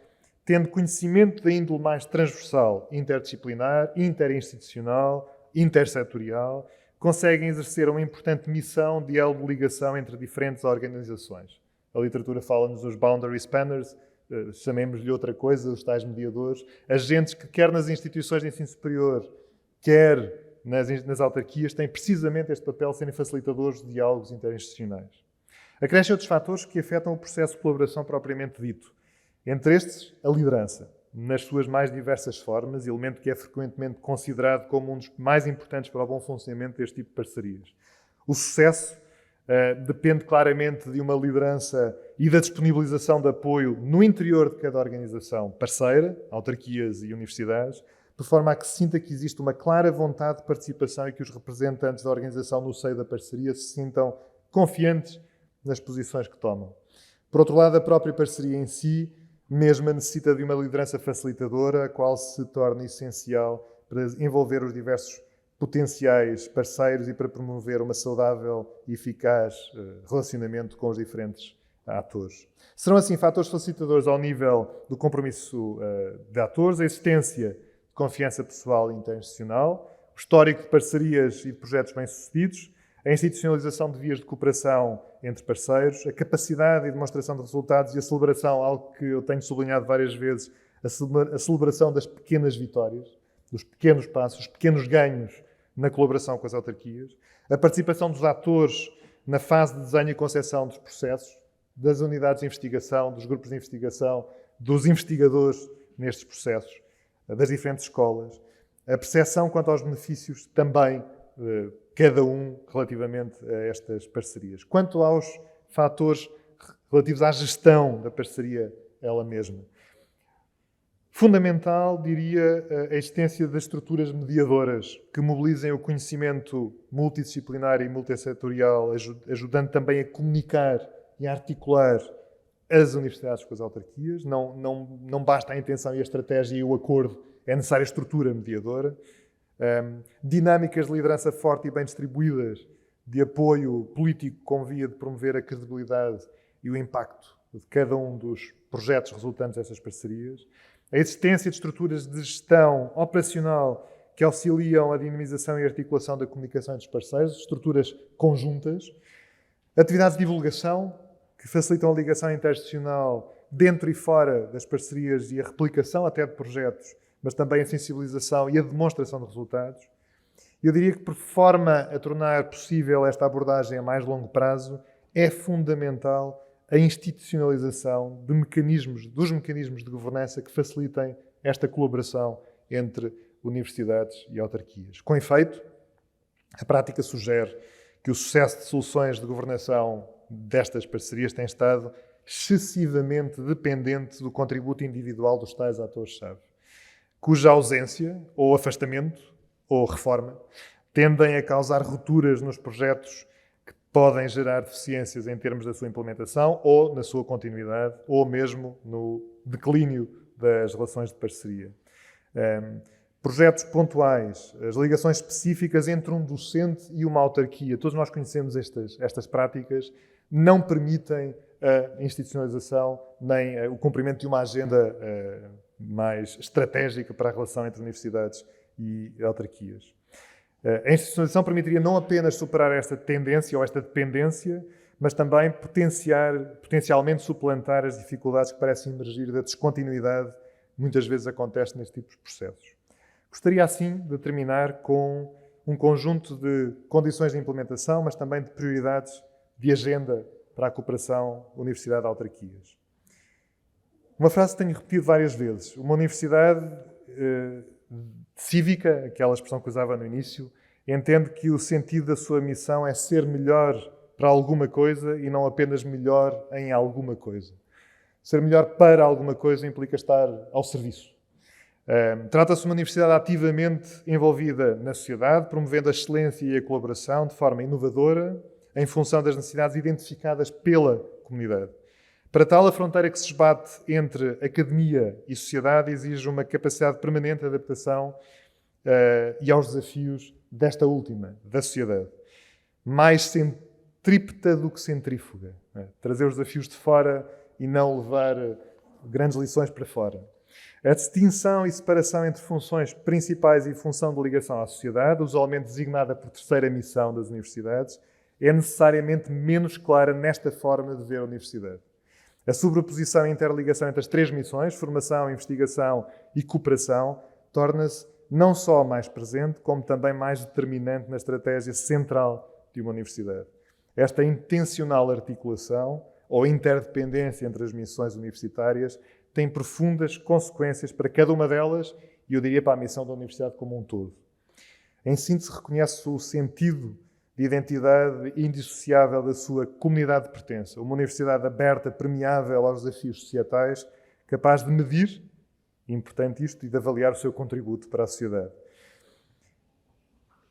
Speaker 4: tendo conhecimento da índole mais transversal, interdisciplinar, interinstitucional, intersetorial, conseguem exercer uma importante missão de elo de ligação entre diferentes organizações. A literatura fala-nos dos boundary spanners, chamemos-lhe outra coisa, os tais mediadores, agentes que, quer nas instituições de ensino superior, quer nas autarquias, têm precisamente este papel de serem facilitadores de diálogos interinstitucionais. Acrescem outros fatores que afetam o processo de colaboração propriamente dito. Entre estes, a liderança, nas suas mais diversas formas, elemento que é frequentemente considerado como um dos mais importantes para o bom funcionamento deste tipo de parcerias. O sucesso depende claramente de uma liderança e da disponibilização de apoio no interior de cada organização parceira, autarquias e universidades, de forma a que se sinta que existe uma clara vontade de participação e que os representantes da organização no seio da parceria se sintam confiantes nas posições que tomam. Por outro lado, a própria parceria em si mesma necessita de uma liderança facilitadora, a qual se torna essencial para envolver os diversos potenciais parceiros e para promover uma saudável e eficaz relacionamento com os diferentes atores. Serão assim fatores facilitadores ao nível do compromisso de atores, a existência de confiança pessoal e interinstitucional, o histórico de parcerias e de projetos bem-sucedidos, a institucionalização de vias de cooperação entre parceiros, a capacidade e demonstração de resultados e a celebração, algo que eu tenho sublinhado várias vezes, a celebração das pequenas vitórias, dos pequenos passos, os pequenos ganhos na colaboração com as autarquias, a participação dos atores na fase de desenho e concepção dos processos, das unidades de investigação, dos grupos de investigação, dos investigadores nestes processos, das diferentes escolas, a percepção quanto aos benefícios também cada um relativamente a estas parcerias. Quanto aos fatores relativos à gestão da parceria ela mesma, fundamental, diria, a existência das estruturas mediadoras que mobilizem o conhecimento multidisciplinar e multissetorial, ajudando também a comunicar e a articular as universidades com as autarquias. Não basta a intenção e a estratégia e o acordo, é necessária a estrutura mediadora. Dinâmicas de liderança forte e bem distribuídas, de apoio político com via de promover a credibilidade e o impacto de cada um dos projetos resultantes dessas parcerias. A existência de estruturas de gestão operacional que auxiliam a dinamização e articulação da comunicação entre os parceiros, estruturas conjuntas. Atividades de divulgação que facilitam a ligação interinstitucional dentro e fora das parcerias e a replicação até de projetos, mas também a sensibilização e a demonstração de resultados. Eu diria que, por forma a tornar possível esta abordagem a mais longo prazo, é fundamental a institucionalização dos mecanismos de governança que facilitem esta colaboração entre universidades e autarquias. Com efeito, a prática sugere que o sucesso de soluções de governação destas parcerias tem estado excessivamente dependente do contributo individual dos tais atores-chave, cuja ausência, ou afastamento, ou reforma, tendem a causar rupturas nos projetos que podem gerar deficiências em termos da sua implementação, ou na sua continuidade, ou mesmo no declínio das relações de parceria. Projetos pontuais, as ligações específicas entre um docente e uma autarquia, todos nós conhecemos estas práticas, não permitem a institucionalização nem o cumprimento de uma agenda mais estratégica para a relação entre universidades e autarquias. A institucionalização permitiria não apenas superar esta tendência ou esta dependência, mas também potencialmente suplantar as dificuldades que parecem emergir da descontinuidade que muitas vezes acontece neste tipo de processos. Gostaria, assim, de terminar com um conjunto de condições de implementação, mas também de prioridades de agenda para a cooperação universidade-autarquias. Uma frase que tenho repetido várias vezes. Uma universidade cívica, aquela expressão que usava no início, entende que o sentido da sua missão é ser melhor para alguma coisa e não apenas melhor em alguma coisa. Ser melhor para alguma coisa implica estar ao serviço. Trata-se de uma universidade ativamente envolvida na sociedade, promovendo a excelência e a colaboração de forma inovadora, em função das necessidades identificadas pela comunidade. Para tal, a fronteira que se esbate entre academia e sociedade exige uma capacidade permanente de adaptação e aos desafios desta última, da sociedade. Mais centrípeta do que centrífuga. Trazer os desafios de fora e não levar grandes lições para fora. A distinção e separação entre funções principais e função de ligação à sociedade, usualmente designada por terceira missão das universidades, é necessariamente menos clara nesta forma de ver a universidade. A sobreposição e interligação entre as três missões, formação, investigação e cooperação, torna-se não só mais presente, como também mais determinante na estratégia central de uma universidade. Esta intencional articulação ou interdependência entre as missões universitárias tem profundas consequências para cada uma delas e, eu diria, para a missão da universidade como um todo. Em síntese, reconhece o sentido de identidade indissociável da sua comunidade de pertença. Uma universidade aberta, permeável aos desafios societais, capaz de medir, importante isto, e de avaliar o seu contributo para a sociedade.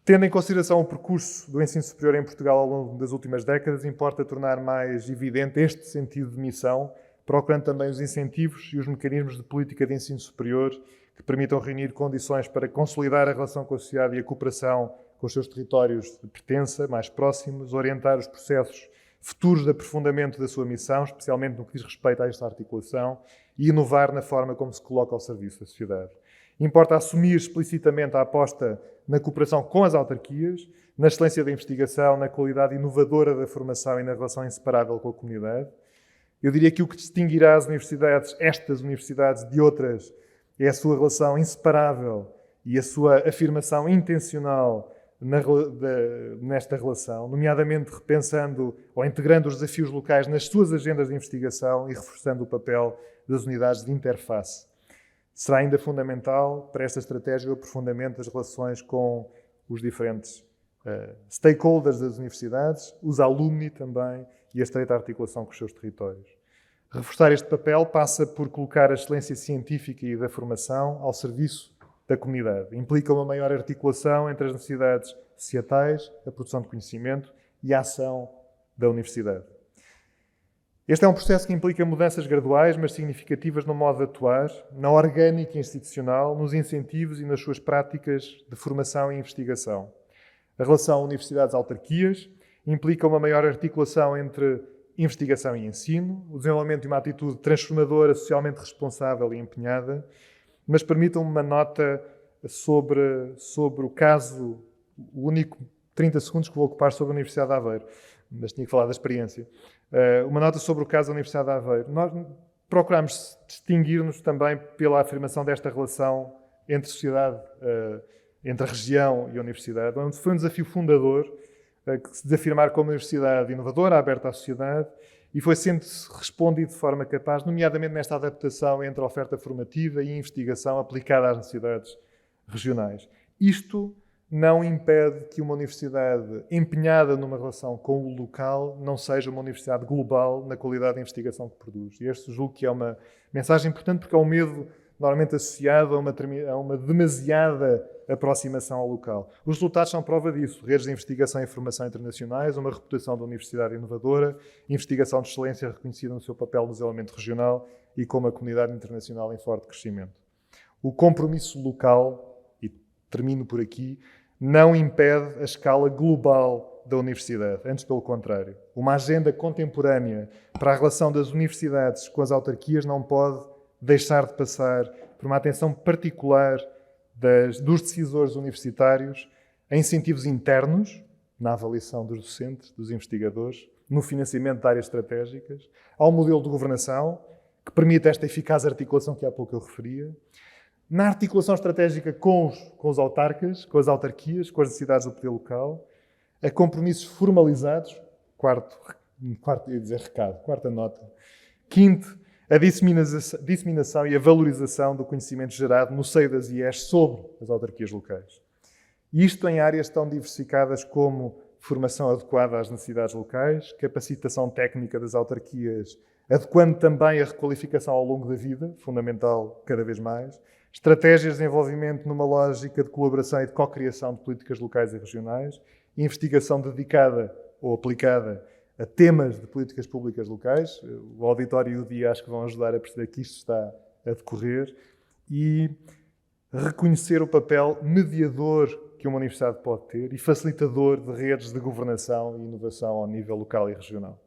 Speaker 4: Tendo em consideração o percurso do ensino superior em Portugal ao longo das últimas décadas, importa tornar mais evidente este sentido de missão, procurando também os incentivos e os mecanismos de política de ensino superior que permitam reunir condições para consolidar a relação com a sociedade e a cooperação com os seus territórios de pertença mais próximos, orientar os processos futuros de aprofundamento da sua missão, especialmente no que diz respeito a esta articulação, e inovar na forma como se coloca ao serviço da sociedade. Importa assumir explicitamente a aposta na cooperação com as autarquias, na excelência da investigação, na qualidade inovadora da formação e na relação inseparável com a comunidade. Eu diria que o que distinguirá as universidades, estas universidades, de outras, é a sua relação inseparável e a sua afirmação intencional nesta relação, nomeadamente repensando ou integrando os desafios locais nas suas agendas de investigação e reforçando o papel das unidades de interface. Será ainda fundamental para esta estratégia o aprofundamento das relações com os diferentes stakeholders das universidades, os alumni também, e a estreita articulação com os seus territórios. Reforçar este papel passa por colocar a excelência científica e da formação ao serviço da comunidade. Implica uma maior articulação entre as necessidades societais, a produção de conhecimento e a ação da universidade. Este é um processo que implica mudanças graduais, mas significativas no modo de atuar, na orgânica institucional, nos incentivos e nas suas práticas de formação e investigação. A relação universidades-autarquias implica uma maior articulação entre investigação e ensino, o desenvolvimento de uma atitude transformadora, socialmente responsável e empenhada, mas permitam-me uma nota sobre o caso, o único 30 segundos que vou ocupar sobre a Universidade de Aveiro, mas tinha que falar da experiência. Uma nota sobre o caso da Universidade de Aveiro. Nós procuramos distinguir-nos também pela afirmação desta relação entre a sociedade, entre a região e a universidade, onde foi um desafio fundador de afirmar como universidade inovadora, aberta à sociedade, e foi sendo respondido de forma capaz, nomeadamente nesta adaptação entre a oferta formativa e a investigação aplicada às necessidades regionais. Isto não impede que uma universidade empenhada numa relação com o local não seja uma universidade global na qualidade de investigação que produz. E este julgo que é uma mensagem importante porque é um medo normalmente associado a uma demasiada aproximação ao local. Os resultados são prova disso. Redes de investigação e formação internacionais, uma reputação da universidade inovadora, investigação de excelência reconhecida no seu papel no desenvolvimento regional e com uma comunidade internacional em forte crescimento. O compromisso local, e termino por aqui, não impede a escala global da universidade. Antes, pelo contrário. Uma agenda contemporânea para a relação das universidades com as autarquias não pode deixar de passar por uma atenção particular dos decisores universitários a incentivos internos, na avaliação dos docentes, dos investigadores, no financiamento de áreas estratégicas, ao modelo de governação, que permite esta eficaz articulação que há pouco eu referia, na articulação estratégica com os autarcas, com as autarquias, com as necessidades do poder local, a compromissos formalizados, quarta nota. Quinto, a disseminação e a valorização do conhecimento gerado no seio das IES sobre as autarquias locais. Isto em áreas tão diversificadas como formação adequada às necessidades locais, capacitação técnica das autarquias, adequando também a requalificação ao longo da vida, fundamental cada vez mais, estratégias de desenvolvimento numa lógica de colaboração e de co-criação de políticas locais e regionais, investigação dedicada ou aplicada a temas de políticas públicas locais. O auditório e o dia acho que vão ajudar a perceber que isto está a decorrer, e reconhecer o papel mediador que uma universidade pode ter e facilitador de redes de governação e inovação ao nível local e regional.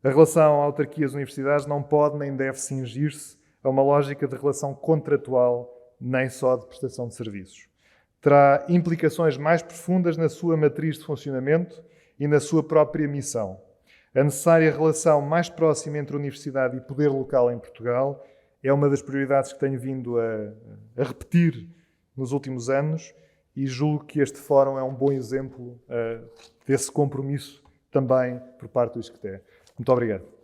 Speaker 4: A relação autarquias-universidades não pode nem deve cingir-se a uma lógica de relação contratual, nem só de prestação de serviços. Terá implicações mais profundas na sua matriz de funcionamento e na sua própria missão. A necessária relação mais próxima entre universidade e poder local em Portugal é uma das prioridades que tenho vindo a repetir nos últimos anos e julgo que este fórum é um bom exemplo desse compromisso também por parte do ISCTE. Muito obrigado.